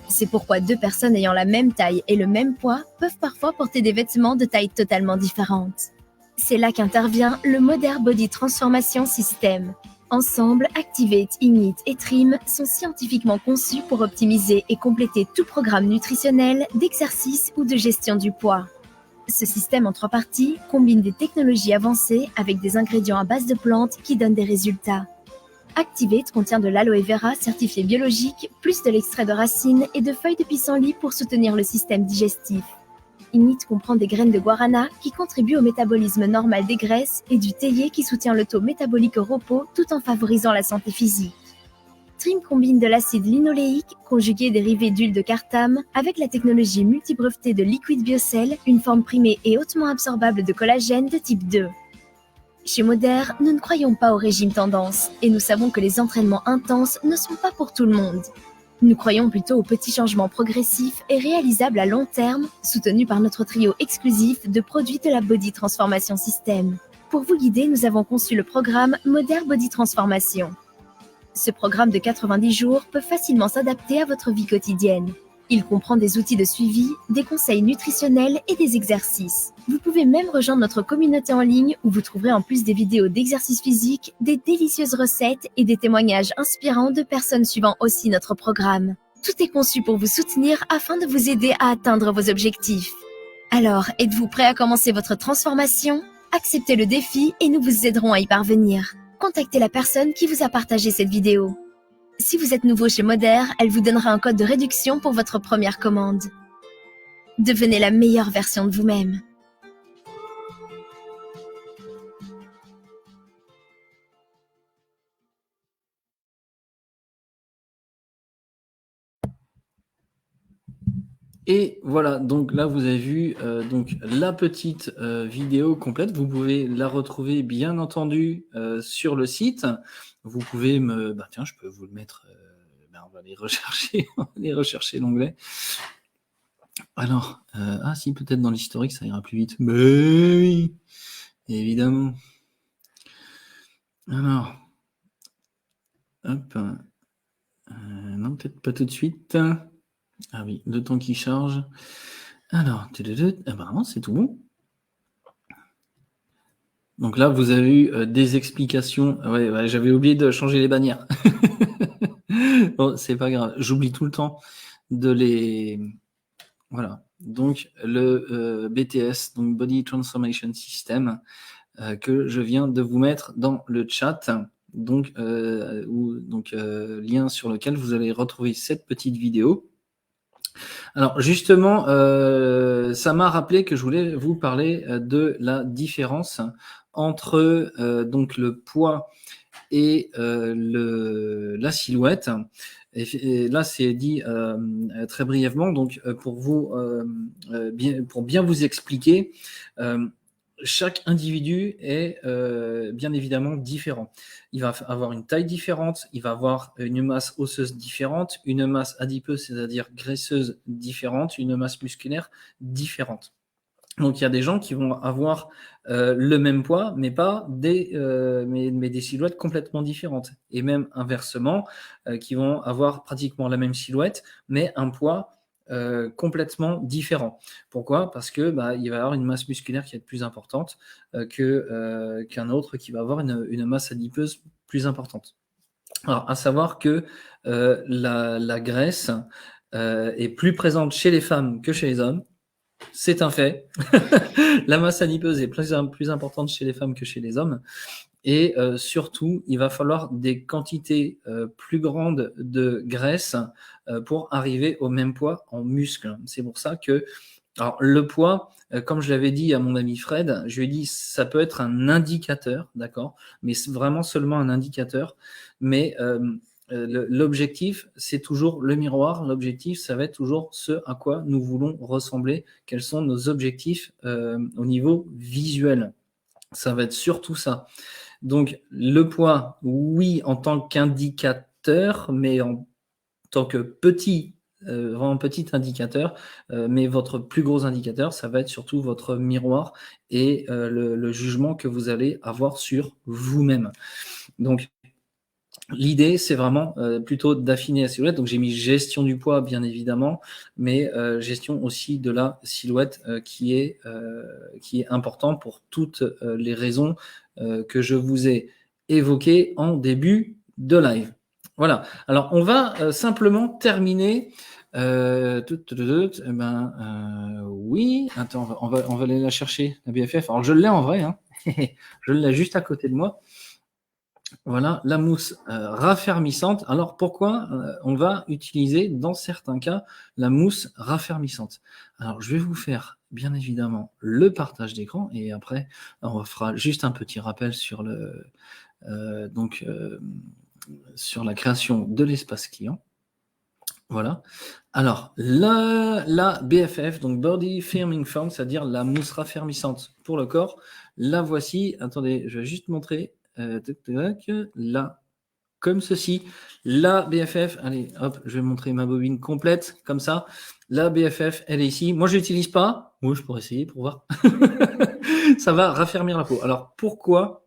C'est pourquoi 2 personnes ayant la même taille et le même poids peuvent parfois porter des vêtements de tailles totalement différentes. C'est là qu'intervient le Moder Body Transformation System. Ensemble, Activate, Ignite et Trim sont scientifiquement conçus pour optimiser et compléter tout programme nutritionnel, d'exercice ou de gestion du poids. Ce système en 3 parties combine des technologies avancées avec des ingrédients à base de plantes qui donnent des résultats. Activate contient de l'aloe vera certifié biologique, plus de l'extrait de racines et de feuilles de pissenlit pour soutenir le système digestif. Ignite comprend des graines de guarana qui contribuent au métabolisme normal des graisses et du théier qui soutient le taux métabolique au repos tout en favorisant la santé physique. Trim combine de l'acide linoléique, conjugué dérivé d'huile de cartame, avec la technologie multibrevetée de Liquid Biocell, une forme primée et hautement absorbable de collagène de type 2. Chez Moder, nous ne croyons pas au régime tendance et nous savons que les entraînements intenses ne sont pas pour tout le monde. Nous croyons plutôt aux petits changements progressifs et réalisables à long terme, soutenus par notre trio exclusif de produits de la Body Transformation System. Pour vous guider, nous avons conçu le programme Modern Body Transformation. Ce programme de 90 jours peut facilement s'adapter à votre vie quotidienne. Il comprend des outils de suivi, des conseils nutritionnels et des exercices. Vous pouvez même rejoindre notre communauté en ligne où vous trouverez en plus des vidéos d'exercices physiques, des délicieuses recettes et des témoignages inspirants de personnes suivant aussi notre programme. Tout est conçu pour vous soutenir afin de vous aider à atteindre vos objectifs. Alors, êtes-vous prêt à commencer votre transformation ? Acceptez le défi et nous vous aiderons à y parvenir. Contactez la personne qui vous a partagé cette vidéo. Si vous êtes nouveau chez Modern, elle vous donnera un code de réduction pour votre première commande. Devenez la meilleure version de vous-même. Et voilà, donc là vous avez vu donc la petite vidéo complète. Vous pouvez la retrouver bien entendu sur le site. Vous pouvez tiens, je peux vous le mettre. On va aller rechercher, on va aller rechercher l'onglet. Alors, si peut-être dans l'historique ça ira plus vite. Mais oui, évidemment. Alors, hop. Non, peut-être pas tout de suite. Ah oui, le temps qui charge. Alors, apparemment, c'est tout bon. Donc là, vous avez eu des explications. Ouais, j'avais oublié de changer les bannières. Bon, c'est pas grave. J'oublie tout le temps de les... Voilà. Donc, le BTS, donc Body Transformation System, que je viens de vous mettre dans le chat. Donc, lien sur lequel vous allez retrouver cette petite vidéo. Alors justement, ça m'a rappelé que je voulais vous parler de la différence entre donc le poids et la silhouette. Et là, c'est dit très brièvement. Donc, pour bien vous expliquer, chaque individu est bien évidemment différent. Il va avoir une taille différente, il va avoir une masse osseuse différente, une masse adipeuse, c'est-à-dire graisseuse différente, une masse musculaire différente. Donc, il y a des gens qui vont avoir le même poids, mais pas mais des silhouettes complètement différentes. Et même inversement, qui vont avoir pratiquement la même silhouette, mais un poids complètement différent. Pourquoi ? Parce que il va avoir une masse musculaire qui est plus importante qu'un autre qui va avoir une masse adipeuse plus importante. Alors, à savoir que la graisse est plus présente chez les femmes que chez les hommes. C'est un fait. La masse adipeuse est plus importante chez les femmes que chez les hommes. Et surtout, il va falloir des quantités plus grandes de graisse pour arriver au même poids en muscle. C'est pour ça que, alors le poids, comme je l'avais dit à mon ami Fred, je lui ai dit ça peut être un indicateur, d'accord, mais c'est vraiment seulement un indicateur. Mais l'objectif, c'est toujours le miroir. L'objectif, ça va être toujours ce à quoi nous voulons ressembler. Quels sont nos objectifs au niveau visuel ? Ça va être surtout ça. Donc, le poids, oui, en tant qu'indicateur, mais en tant que vraiment petit indicateur, mais votre plus gros indicateur, ça va être surtout votre miroir et le jugement que vous allez avoir sur vous-même. Donc, l'idée, c'est vraiment plutôt d'affiner la silhouette. Donc, j'ai mis gestion du poids, bien évidemment, mais gestion aussi de la silhouette qui est important pour toutes les raisons que je vous ai évoquées en début de live. Voilà. Alors, on va simplement terminer. Oui. Attends, on va aller la chercher, la BFF. Alors, je l'ai en vrai. Hein. Je l'ai juste à côté de moi. Voilà, la mousse raffermissante. Alors pourquoi on va utiliser dans certains cas la mousse raffermissante? Alors je vais vous faire bien évidemment le partage d'écran et après on fera juste un petit rappel sur sur la création de l'espace client. Voilà. Alors la BFF, donc Body Firming Foam, c'est-à-dire la mousse raffermissante pour le corps. La voici. Attendez, je vais juste montrer. Là, comme ceci. La BFF, allez, hop, je vais montrer ma bobine complète, comme ça. La BFF, elle est ici. Moi, je l'utilise pas. Moi, je pourrais essayer pour voir. Ça va raffermir la peau. Alors, pourquoi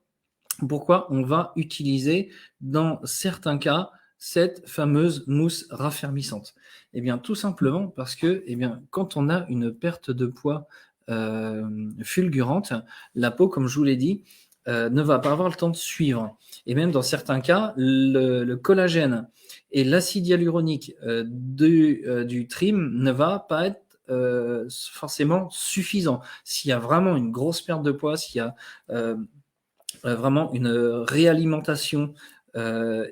on va utiliser, dans certains cas, cette fameuse mousse raffermissante? Eh bien, tout simplement parce que, eh bien, quand on a une perte de poids fulgurante, la peau, comme je vous l'ai dit, ne va pas avoir le temps de suivre. Et même dans certains cas, le collagène et l'acide hyaluronique du trim ne va pas être forcément suffisant. S'il y a vraiment une grosse perte de poids, s'il y a vraiment une réalimentation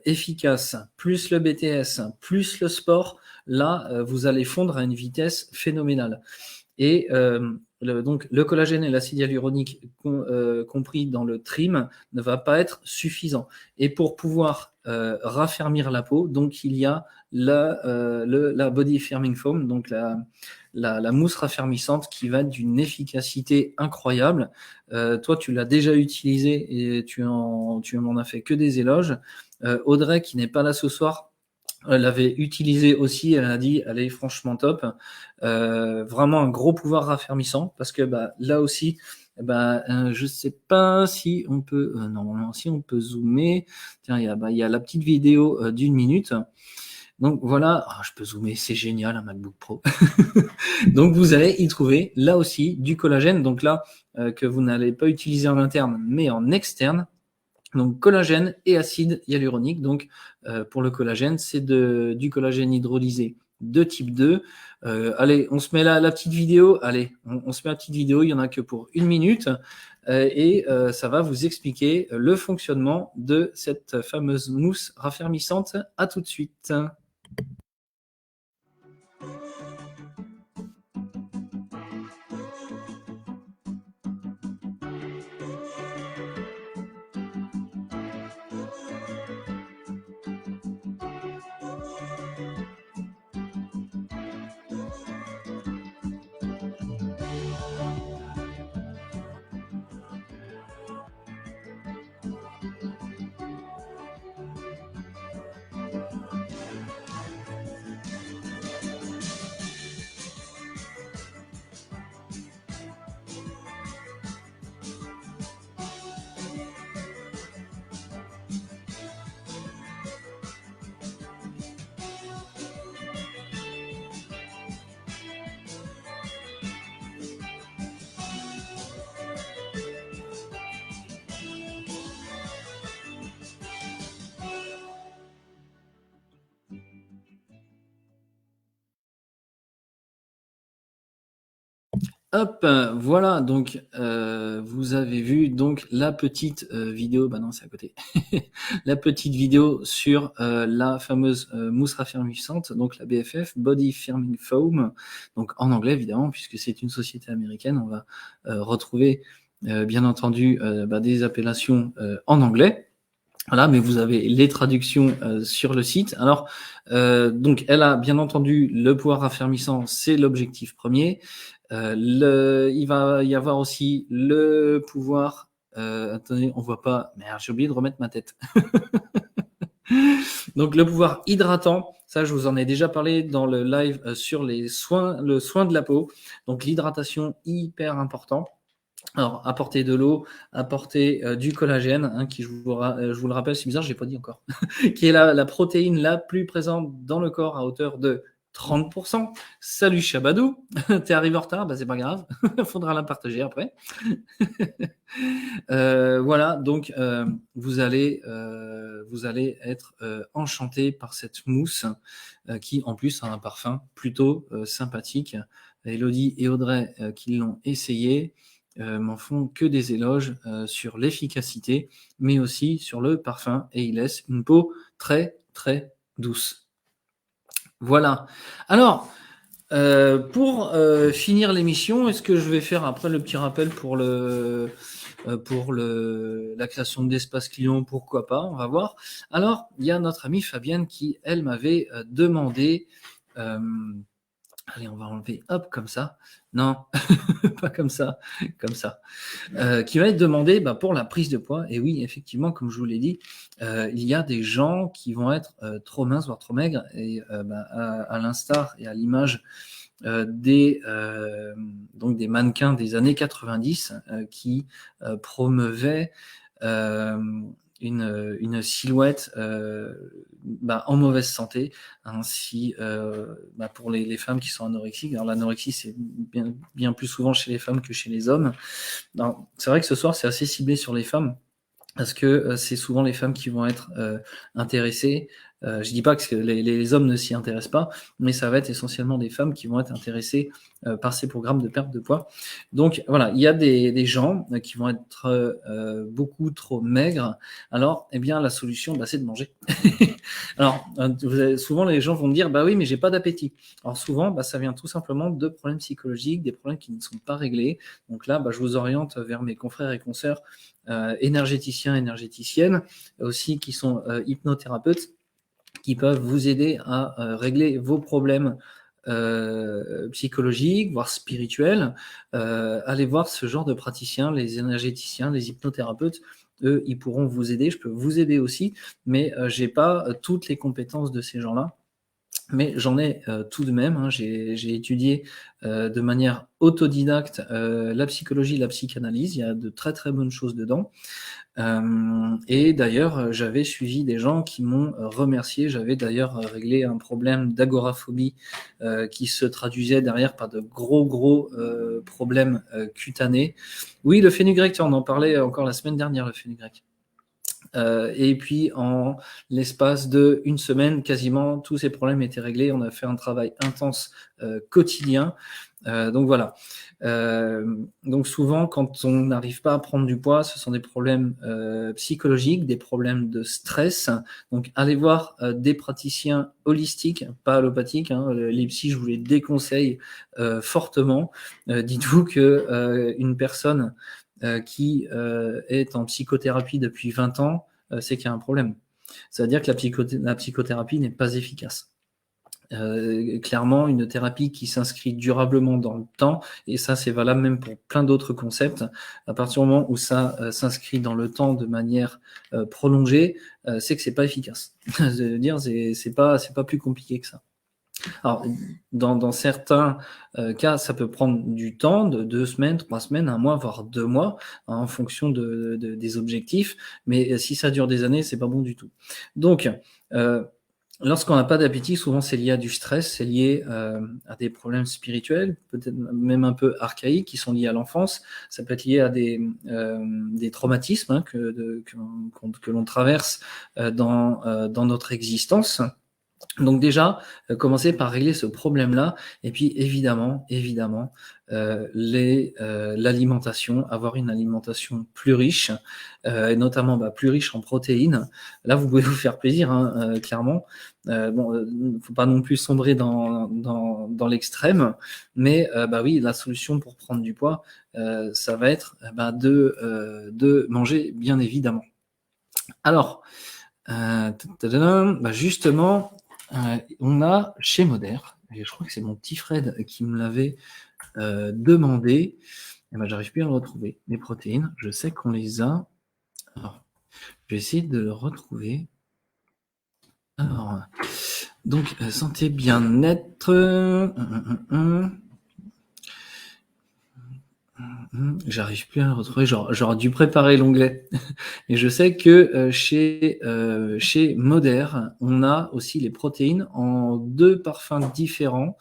efficace, plus le BTS, plus le sport, là, vous allez fondre à une vitesse phénoménale. Et donc, le collagène et l'acide hyaluronique compris dans le trim ne va pas être suffisant. Et pour pouvoir raffermir la peau, donc il y a la body firming foam, donc la mousse raffermissante qui va d'une efficacité incroyable. Toi, tu l'as déjà utilisé et tu en as fait que des éloges. Audrey, qui n'est pas là ce soir, elle l'avait utilisé aussi, elle a dit, elle est franchement top. Vraiment un gros pouvoir raffermissant, parce que là aussi, je sais pas si on peut, normalement si on peut zoomer. Tiens, il y a la petite vidéo d'1 minute. Donc voilà, je peux zoomer, c'est génial un MacBook Pro. Donc vous allez y trouver là aussi du collagène, donc là que vous n'allez pas utiliser en interne mais en externe. Donc collagène et acide hyaluronique. Donc pour le collagène, c'est du collagène hydrolysé de type 2. Allez, on se met la petite vidéo. Allez, on se met la petite vidéo, il n'y en a que pour 1 minute. Et ça va vous expliquer le fonctionnement de cette fameuse mousse raffermissante. À tout de suite. Hop, voilà, donc vous avez vu donc la petite vidéo, non c'est à côté, la petite vidéo sur la fameuse mousse raffermissante, donc la BFF, Body Firming Foam, donc en anglais évidemment, puisque c'est une société américaine, on va retrouver bien entendu des appellations en anglais. Voilà, mais vous avez les traductions sur le site. Alors, donc, elle a bien entendu le pouvoir raffermissant, c'est l'objectif premier. Il va y avoir aussi le pouvoir. Attendez, on voit pas. Merde, j'ai oublié de remettre ma tête. Donc, le pouvoir hydratant, ça, je vous en ai déjà parlé dans le live sur le soin de la peau. Donc, l'hydratation, hyper important. Alors, apporter de l'eau, apporter du collagène, qui je vous le rappelle, c'est bizarre, je l'ai pas dit encore, qui est la protéine la plus présente dans le corps à hauteur de 30%. Salut Chabadou, t'es arrivé en retard, c'est pas grave, faudra la partager après. Voilà, donc vous allez être enchanté par cette mousse qui en plus a un parfum plutôt sympathique. Elodie et Audrey qui l'ont essayé m'en font que des éloges sur l'efficacité, mais aussi sur le parfum, et il laisse une peau très très douce. Voilà. Alors, pour finir l'émission, est-ce que je vais faire après le petit rappel pour la création d'espace client, pourquoi pas, on va voir. Alors, il y a notre amie Fabienne qui, elle, m'avait demandé Allez, on va enlever, hop, comme ça. Non, pas comme ça, comme ça. Qui va être demandé pour la prise de poids. Et oui, effectivement, comme je vous l'ai dit, il y a des gens qui vont être trop minces, voire trop maigres. Et à l'instar et à l'image donc des mannequins des années 90 qui promeuvaient une silhouette en mauvaise santé, ainsi pour les femmes qui sont anorexiques. Alors l'anorexie, c'est bien plus souvent chez les femmes que chez les hommes. C'est vrai que ce soir, c'est assez ciblé sur les femmes, parce que c'est souvent les femmes qui vont être intéressées. Je dis pas que les hommes ne s'y intéressent pas, mais ça va être essentiellement des femmes qui vont être intéressées par ces programmes de perte de poids. Donc voilà, il y a des gens qui vont être beaucoup trop maigres. Alors, eh bien, la solution, c'est de manger. Alors, souvent les gens vont me dire, bah oui, mais j'ai pas d'appétit. Alors souvent, ça vient tout simplement de problèmes psychologiques, des problèmes qui ne sont pas réglés. Donc là, je vous oriente vers mes confrères et consoeurs énergéticiens, énergéticiennes, aussi qui sont hypnothérapeutes, qui peuvent vous aider à régler vos problèmes psychologiques, voire spirituels. Allez voir ce genre de praticiens, les énergéticiens, les hypnothérapeutes. Eux, ils pourront vous aider. Je peux vous aider aussi, mais j'ai pas toutes les compétences de ces gens-là. Mais j'en ai tout de même. J'ai étudié de manière autodidacte la psychologie, la psychanalyse. Il y a de très très bonnes choses dedans. Et d'ailleurs, j'avais suivi des gens qui m'ont remercié. J'avais d'ailleurs réglé un problème d'agoraphobie qui se traduisait derrière par de gros problèmes cutanés. Oui, le fenugrec, on en parlait encore la semaine dernière, le fenugrec. Et puis en l'espace de une semaine, quasiment tous ces problèmes étaient réglés. On a fait un travail intense quotidien. Donc voilà. Donc souvent, quand on n'arrive pas à prendre du poids, ce sont des problèmes psychologiques, des problèmes de stress. Donc allez voir des praticiens holistiques, pas allopathiques. Les psys, je vous les déconseille fortement. Dites-vous que une personne qui est en psychothérapie depuis 20 ans, c'est qu'il y a un problème. Ça veut dire que la psychothérapie n'est pas efficace. Clairement, une thérapie qui s'inscrit durablement dans le temps, et ça c'est valable même pour plein d'autres concepts, à partir du moment où ça s'inscrit dans le temps de manière prolongée, c'est que c'est pas efficace. Je veux dire, c'est pas plus compliqué que ça. Alors, dans certains cas, ça peut prendre du temps, de 2 semaines, 3 semaines, 1 mois, voire 2 mois, en fonction des objectifs. Mais si ça dure des années, c'est pas bon du tout. Donc, lorsqu'on n'a pas d'appétit, souvent c'est lié à du stress, c'est lié à des problèmes spirituels, peut-être même un peu archaïques, qui sont liés à l'enfance. Ça peut être lié à des traumatismes que l'on traverse dans notre existence. Donc déjà, commencer par régler ce problème-là, et puis évidemment, l'alimentation, avoir une alimentation plus riche, et notamment plus riche en protéines. Là, vous pouvez vous faire plaisir, clairement. Faut pas non plus sombrer dans l'extrême, mais oui, la solution pour prendre du poids, ça va être de manger, bien évidemment. Alors, justement, on a chez Moder, et je crois que c'est mon petit Fred qui me l'avait demandé, et j'arrive plus à le retrouver, les protéines, je sais qu'on les a. Alors, je vais essayer de le retrouver. Alors, donc, santé, bien-être, j'arrive plus à le retrouver, j'aurais dû préparer l'onglet. Et je sais que chez Moder, on a aussi les protéines en 2 parfums différents.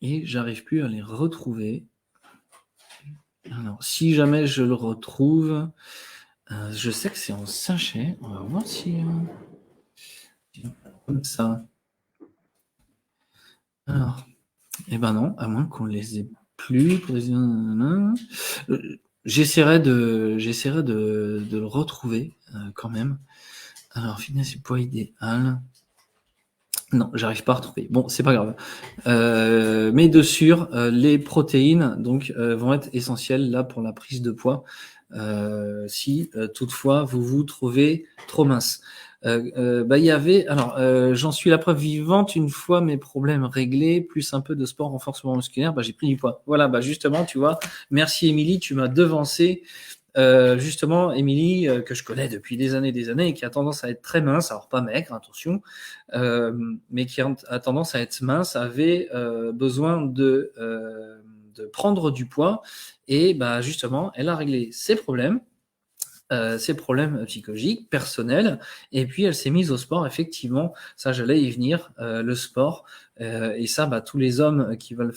Et j'arrive plus à les retrouver. Alors, si jamais je le retrouve, je sais que c'est en sachet. On va voir si comme ça. Alors, non, à moins qu'on les ait plus. J'essaierai de le retrouver quand même. Alors, fitness et poids idéal. Non, j'arrive pas à retrouver. Bon, c'est pas grave. Mais de sûr, les protéines vont être essentielles là pour la prise de poids. Si toutefois vous vous trouvez trop mince. Il y avait, alors j'en suis la preuve vivante, une fois mes problèmes réglés, plus un peu de sport renforcement musculaire, j'ai pris du poids. Voilà, justement, tu vois, merci Émilie, tu m'as devancé. Justement, Émilie, que je connais depuis des années et qui a tendance à être très mince, alors pas maigre, attention, mais qui a tendance à être mince, avait besoin de prendre du poids et justement, elle a réglé ses problèmes psychologiques, personnels, et puis elle s'est mise au sport, effectivement, ça j'allais y venir, le sport, et ça, tous les hommes qui veulent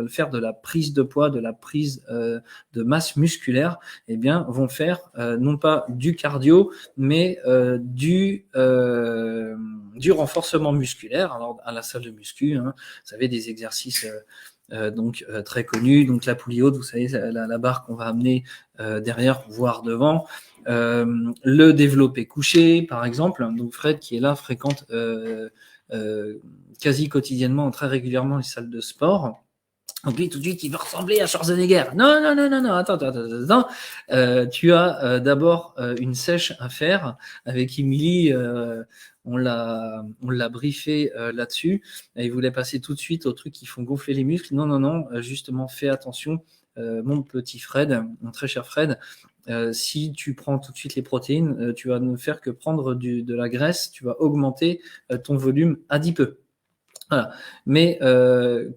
faire de la prise de poids, de la prise de masse musculaire, eh bien, vont faire non pas du cardio, mais du renforcement musculaire, alors à la salle de muscu, hein, vous savez, des exercices très connu, donc la poulie haute, vous savez, la barre qu'on va amener derrière, voire devant. Le développé couché, par exemple. Donc Fred, qui est là, fréquente quasi quotidiennement, très régulièrement les salles de sport. Donc lui, tout de suite, il veut ressembler à Schwarzenegger. Non, attends. Tu as d'abord une sèche à faire avec Émilie. On l'a briefé là-dessus. Il voulait passer tout de suite aux trucs qui font gonfler les muscles. Non, justement, fais attention. Mon petit Fred, mon très cher Fred, si tu prends tout de suite les protéines, tu vas ne faire que prendre de la graisse, tu vas augmenter ton volume adipeux. Voilà. Mais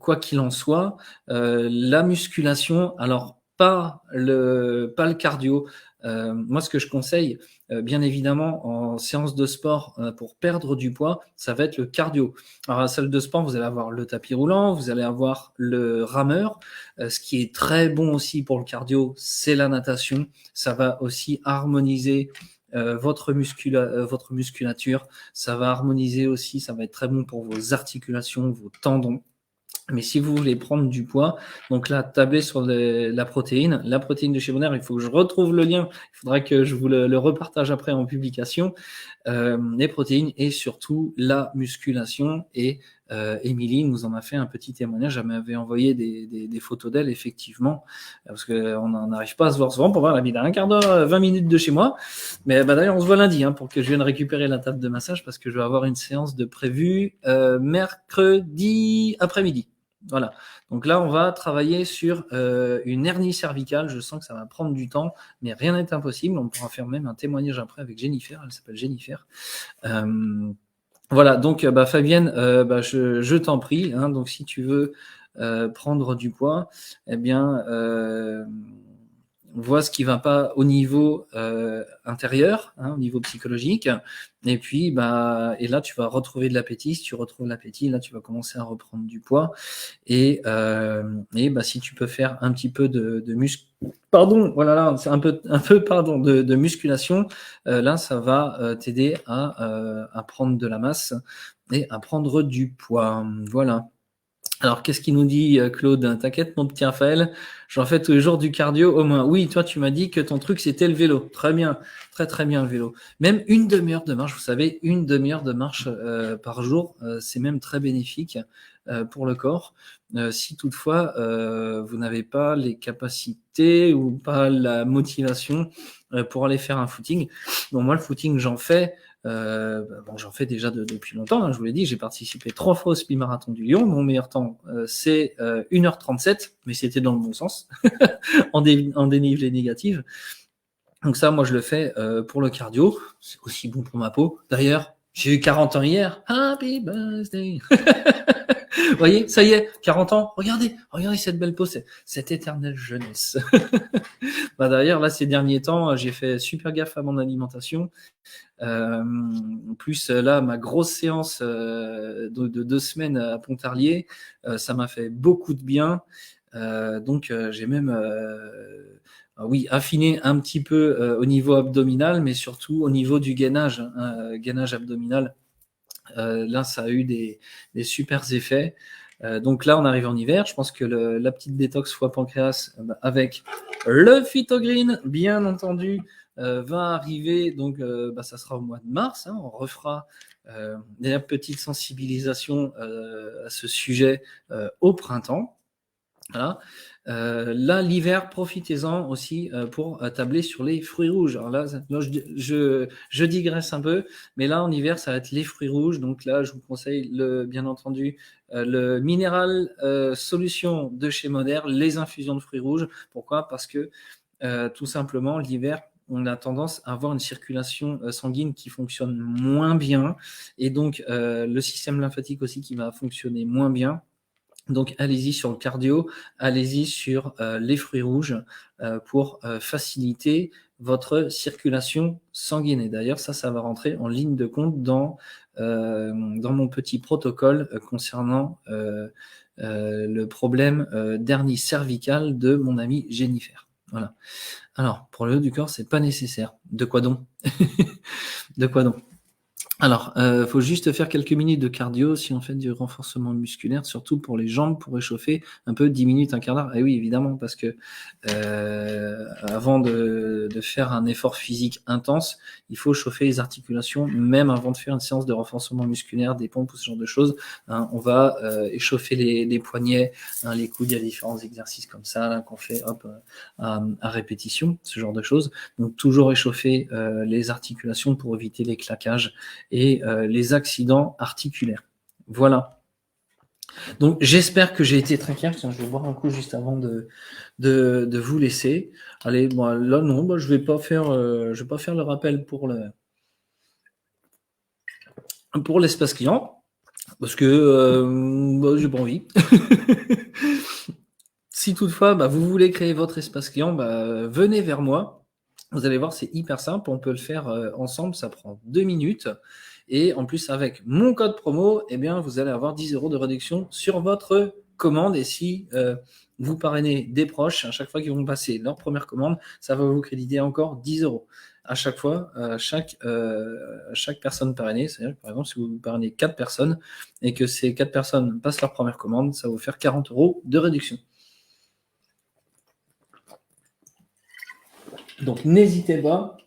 quoi qu'il en soit, la musculation, alors pas le cardio. Moi, ce que je conseille, bien évidemment, en séance de sport pour perdre du poids, ça va être le cardio. Alors, à la salle de sport, vous allez avoir le tapis roulant, vous allez avoir le rameur. Ce qui est très bon aussi pour le cardio, c'est la natation. Ça va aussi harmoniser votre musculature, ça va harmoniser aussi, ça va être très bon pour vos articulations, vos tendons. Mais si vous voulez prendre du poids, donc là, tablez sur la protéine de chez Bonheur, il faut que je retrouve le lien, il faudra que je vous le repartage après en publication, les protéines et surtout la musculation. Et Émilie nous en a fait un petit témoignage, elle m'avait envoyé des photos d'elle, effectivement, parce qu'on n'arrive pas à se voir souvent pour voir la vie d'un quart d'heure, 20 minutes de chez moi. Mais d'ailleurs, on se voit lundi pour que je vienne récupérer la table de massage parce que je vais avoir une séance de prévue mercredi après-midi. Voilà. Donc là, on va travailler sur une hernie cervicale. Je sens que ça va prendre du temps, mais rien n'est impossible. On pourra faire même un témoignage après avec Jennifer. Elle s'appelle Jennifer. Voilà. Donc, Fabienne, je t'en prie. Donc, si tu veux prendre du poids, eh bien, vois ce qui ne va pas au niveau intérieur, au niveau psychologique. Et puis, et là, tu vas retrouver de l'appétit. Si tu retrouves l'appétit, là, tu vas commencer à reprendre du poids. Et si tu peux faire un petit peu de de musculation, là, ça va t'aider à prendre de la masse et à prendre du poids. Voilà. Alors, qu'est-ce qu'il nous dit, Claude? T'inquiète, mon petit Raphaël, j'en fais tous les jours du cardio au moins. Oui, toi, tu m'as dit que ton truc, c'était le vélo. Très bien, très bien le vélo. Même une demi-heure de marche, vous savez, une demi-heure de marche par jour, c'est même très bénéfique pour le corps. Si toutefois, vous n'avez pas les capacités ou pas la motivation pour aller faire un footing. Bon, moi, le footing, j'en fais. J'en fais déjà depuis longtemps, je vous l'ai dit, j'ai participé 3 fois au Speed Marathon du Lyon. Mon meilleur temps, c'est 1h37, mais c'était dans le bon sens, en dénivelé négative. Donc ça, moi, je le fais pour le cardio. C'est aussi bon pour ma peau. D'ailleurs, j'ai eu 40 ans hier. Happy birthday. Vous voyez, ça y est, 40 ans. Regardez cette belle peau, cette éternelle jeunesse. D'ailleurs, là, ces derniers temps, j'ai fait super gaffe à mon alimentation. Plus là, ma grosse séance de 2 semaines à Pontarlier, ça m'a fait beaucoup de bien. Donc, j'ai même affiné un petit peu au niveau abdominal, mais surtout au niveau du gainage abdominal. Là, ça a eu des super effets. Donc là, on arrive en hiver. Je pense que la petite détox foie pancréas avec le Phytogreen, bien entendu, va arriver. Donc, ça sera au mois de mars. On refera des petites sensibilisations à ce sujet au printemps. Voilà. Là, l'hiver, profitez-en aussi pour tabler sur les fruits rouges. Alors là, je digresse un peu, mais là, en hiver, ça va être les fruits rouges. Donc là, je vous conseille, bien entendu, le minéral solution de chez Moder, les infusions de fruits rouges. Pourquoi? Parce que tout simplement, l'hiver, on a tendance à avoir une circulation sanguine qui fonctionne moins bien, et donc le système lymphatique aussi qui va fonctionner moins bien. Donc allez-y sur le cardio, allez-y sur les fruits rouges pour faciliter votre circulation sanguine. Et d'ailleurs, ça va rentrer en ligne de compte dans mon petit protocole concernant le problème d'hernie cervicale de mon amie Jennifer. Voilà. Alors, pour le haut du corps, c'est pas nécessaire. De quoi donc? De quoi donc? Alors, faut juste faire quelques minutes de cardio si on fait du renforcement musculaire, surtout pour les jambes, pour réchauffer un peu 10 minutes, un quart d'heure. Et oui, évidemment, parce que avant de faire un effort physique intense, il faut chauffer les articulations, même avant de faire une séance de renforcement musculaire, des pompes ou ce genre de choses. Hein, on va échauffer les poignets, hein, les coudes, il y a différents exercices comme ça là, qu'on fait à répétition, ce genre de choses. Donc toujours échauffer les articulations pour éviter les claquages et les accidents articulaires. Voilà. Donc j'espère que j'ai été très clair. Tiens, je vais boire un coup juste avant de vous laisser. Allez, bon, là non, je vais pas faire le rappel pour l'espace client parce que j'ai pas envie. Si toutefois vous voulez créer votre espace client, venez vers moi. Vous allez voir, c'est hyper simple. On peut le faire ensemble. Ça prend 2 minutes. Et en plus, avec mon code promo, eh bien, vous allez avoir 10 € de réduction sur votre commande. Et si vous parrainez des proches, à chaque fois qu'ils vont passer leur première commande, ça va vous créditer encore 10 € à chaque fois, chaque personne parrainée. C'est-à-dire que, par exemple, si vous parrainez 4 personnes et que ces 4 personnes passent leur première commande, ça va vous faire 40 € de réduction. Donc, n'hésitez pas,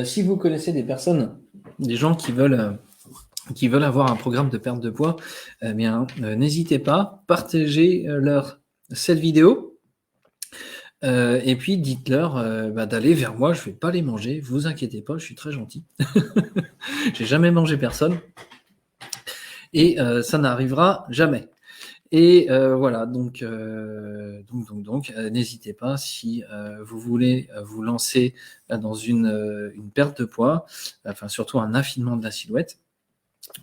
si vous connaissez des personnes, des gens qui veulent avoir un programme de perte de poids, n'hésitez pas, partagez cette vidéo et puis dites-leur d'aller vers moi. Je ne vais pas les manger, vous inquiétez pas, je suis très gentil. J'ai jamais mangé personne et ça n'arrivera jamais. Et voilà, donc n'hésitez pas si vous voulez vous lancer dans une perte de poids, enfin surtout un affinement de la silhouette.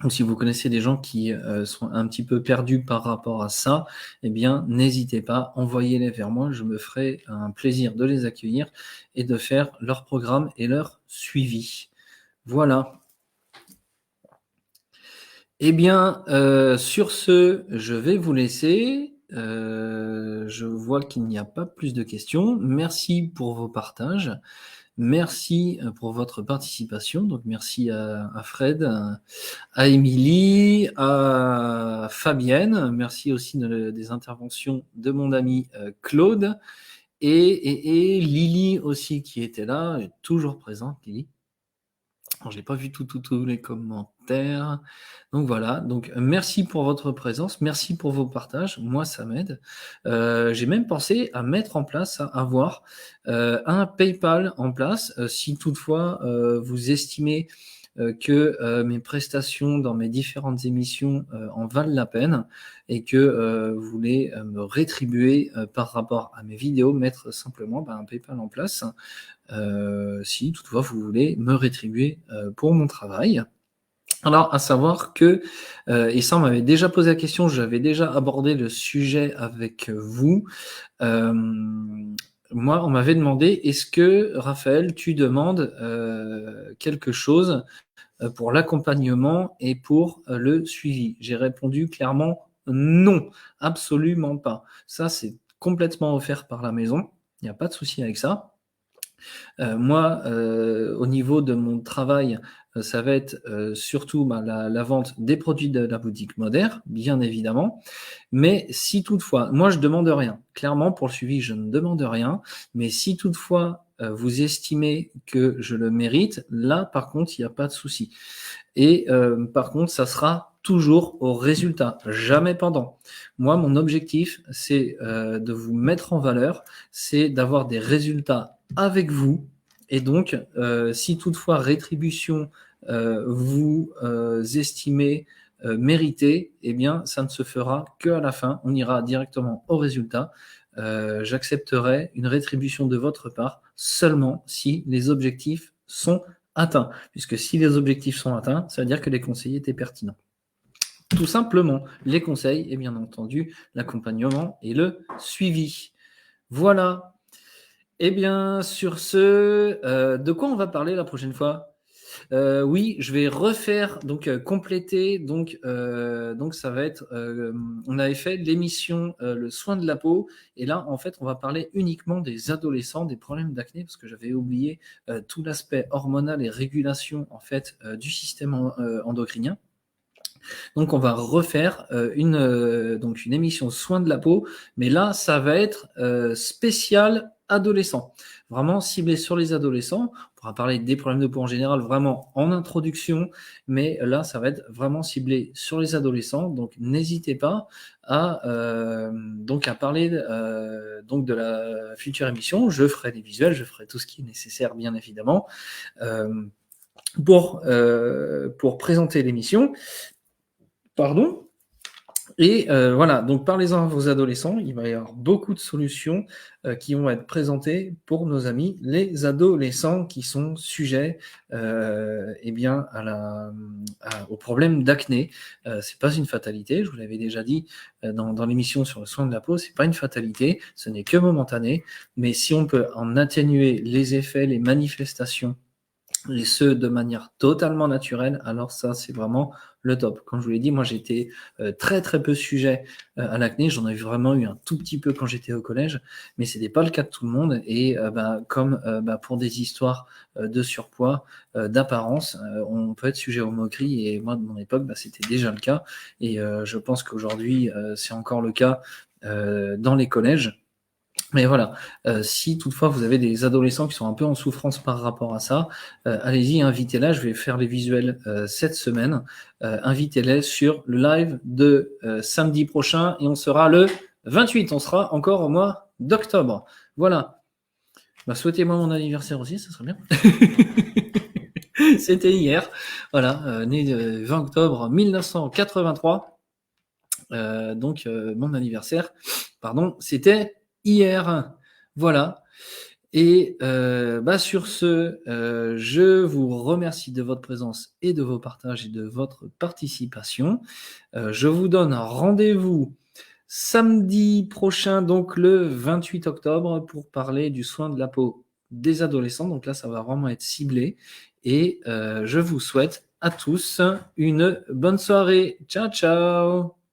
Donc si vous connaissez des gens qui sont un petit peu perdus par rapport à ça, eh bien n'hésitez pas, envoyez-les vers moi, je me ferai un plaisir de les accueillir et de faire leur programme et leur suivi. Voilà. Eh bien, sur ce, je vais vous laisser. Je vois qu'il n'y a pas plus de questions. Merci pour vos partages. Merci pour votre participation. Donc, merci à Fred, à Émilie, à Fabienne. Merci aussi des interventions de mon ami Claude et Lily aussi qui était là, toujours présente, Lily. Alors, je n'ai pas vu tous les commentaires. Donc voilà, donc merci pour votre présence, merci pour vos partages, moi ça m'aide. J'ai même pensé à mettre en place, à avoir un PayPal en place, si toutefois vous estimez que mes prestations dans mes différentes émissions en valent la peine et que vous voulez me rétribuer par rapport à mes vidéos, mettre simplement un PayPal en place. Si toutefois vous voulez me rétribuer pour mon travail. Alors, à savoir que, et ça on m'avait déjà posé la question, j'avais déjà abordé le sujet avec vous, moi on m'avait demandé, est-ce que Raphaël, tu demandes quelque chose pour l'accompagnement et pour le suivi? J'ai répondu clairement non, absolument pas. Ça c'est complètement offert par la maison, il n'y a pas de souci avec ça. Moi, au niveau de mon travail, ça va être surtout la vente des produits de la boutique Moder, bien évidemment. Mais si toutefois, moi je demande rien. Clairement, pour le suivi, je ne demande rien. Mais si toutefois vous estimez que je le mérite, là, par contre, il n'y a pas de souci. Et par contre, ça sera toujours au résultat, jamais pendant. Moi, mon objectif, c'est de vous mettre en valeur, c'est d'avoir des résultats avec vous. Et donc, si toutefois rétribution, vous estimez mériter, eh bien, ça ne se fera qu'à la fin. On ira directement au résultat. J'accepterai une rétribution de votre part seulement si les objectifs sont atteints. Puisque si les objectifs sont atteints, ça veut dire que les conseils étaient pertinents. Tout simplement, les conseils et bien entendu l'accompagnement et le suivi. Voilà. Eh bien, sur ce, de quoi on va parler la prochaine fois? Oui, je vais refaire, donc compléter. Donc ça va être, on avait fait l'émission Le soin de la peau. Et là, en fait, on va parler uniquement des adolescents, des problèmes d'acné, parce que j'avais oublié tout l'aspect hormonal et régulation en fait du système endocrinien. Donc, on va refaire donc une émission soins de la peau, mais là, ça va être spécial adolescent, vraiment ciblé sur les adolescents. On pourra parler des problèmes de peau en général, vraiment en introduction, mais là, ça va être vraiment ciblé sur les adolescents. Donc, n'hésitez pas à parler donc de la future émission. Je ferai des visuels, je ferai tout ce qui est nécessaire, bien évidemment, pour présenter l'émission. Pardon. Et voilà, donc parlez-en à vos adolescents, il va y avoir beaucoup de solutions qui vont être présentées pour nos amis, les adolescents qui sont sujets bien, au problème d'acné. C'est pas une fatalité, je vous l'avais déjà dit dans l'émission sur le soin de la peau, c'est pas une fatalité, ce n'est que momentané, mais si on peut en atténuer les effets, les manifestations, et ce de manière totalement naturelle, alors ça c'est vraiment le top. Comme je vous l'ai dit, moi j'étais très très peu sujet à l'acné, j'en ai vraiment eu un tout petit peu quand j'étais au collège, mais ce n'était pas le cas de tout le monde. Et comme pour des histoires de surpoids, d'apparence, on peut être sujet aux moqueries, et moi de mon époque c'était déjà le cas, et je pense qu'aujourd'hui c'est encore le cas dans les collèges. Mais voilà, si toutefois vous avez des adolescents qui sont un peu en souffrance par rapport à ça, allez-y, invitez-les. Je vais faire les visuels cette semaine. Invitez-les sur le live de samedi prochain, et on sera le 28. On sera encore au mois d'octobre. Voilà. Souhaitez-moi mon anniversaire aussi, ça serait bien. C'était hier. Voilà, né 20 octobre 1983. Mon anniversaire, c'était hier. Voilà. Et sur ce, je vous remercie de votre présence et de vos partages et de votre participation. Je vous donne un rendez-vous samedi prochain, donc le 28 octobre, pour parler du soin de la peau des adolescents. Donc là, ça va vraiment être ciblé. Et je vous souhaite à tous une bonne soirée. Ciao, ciao!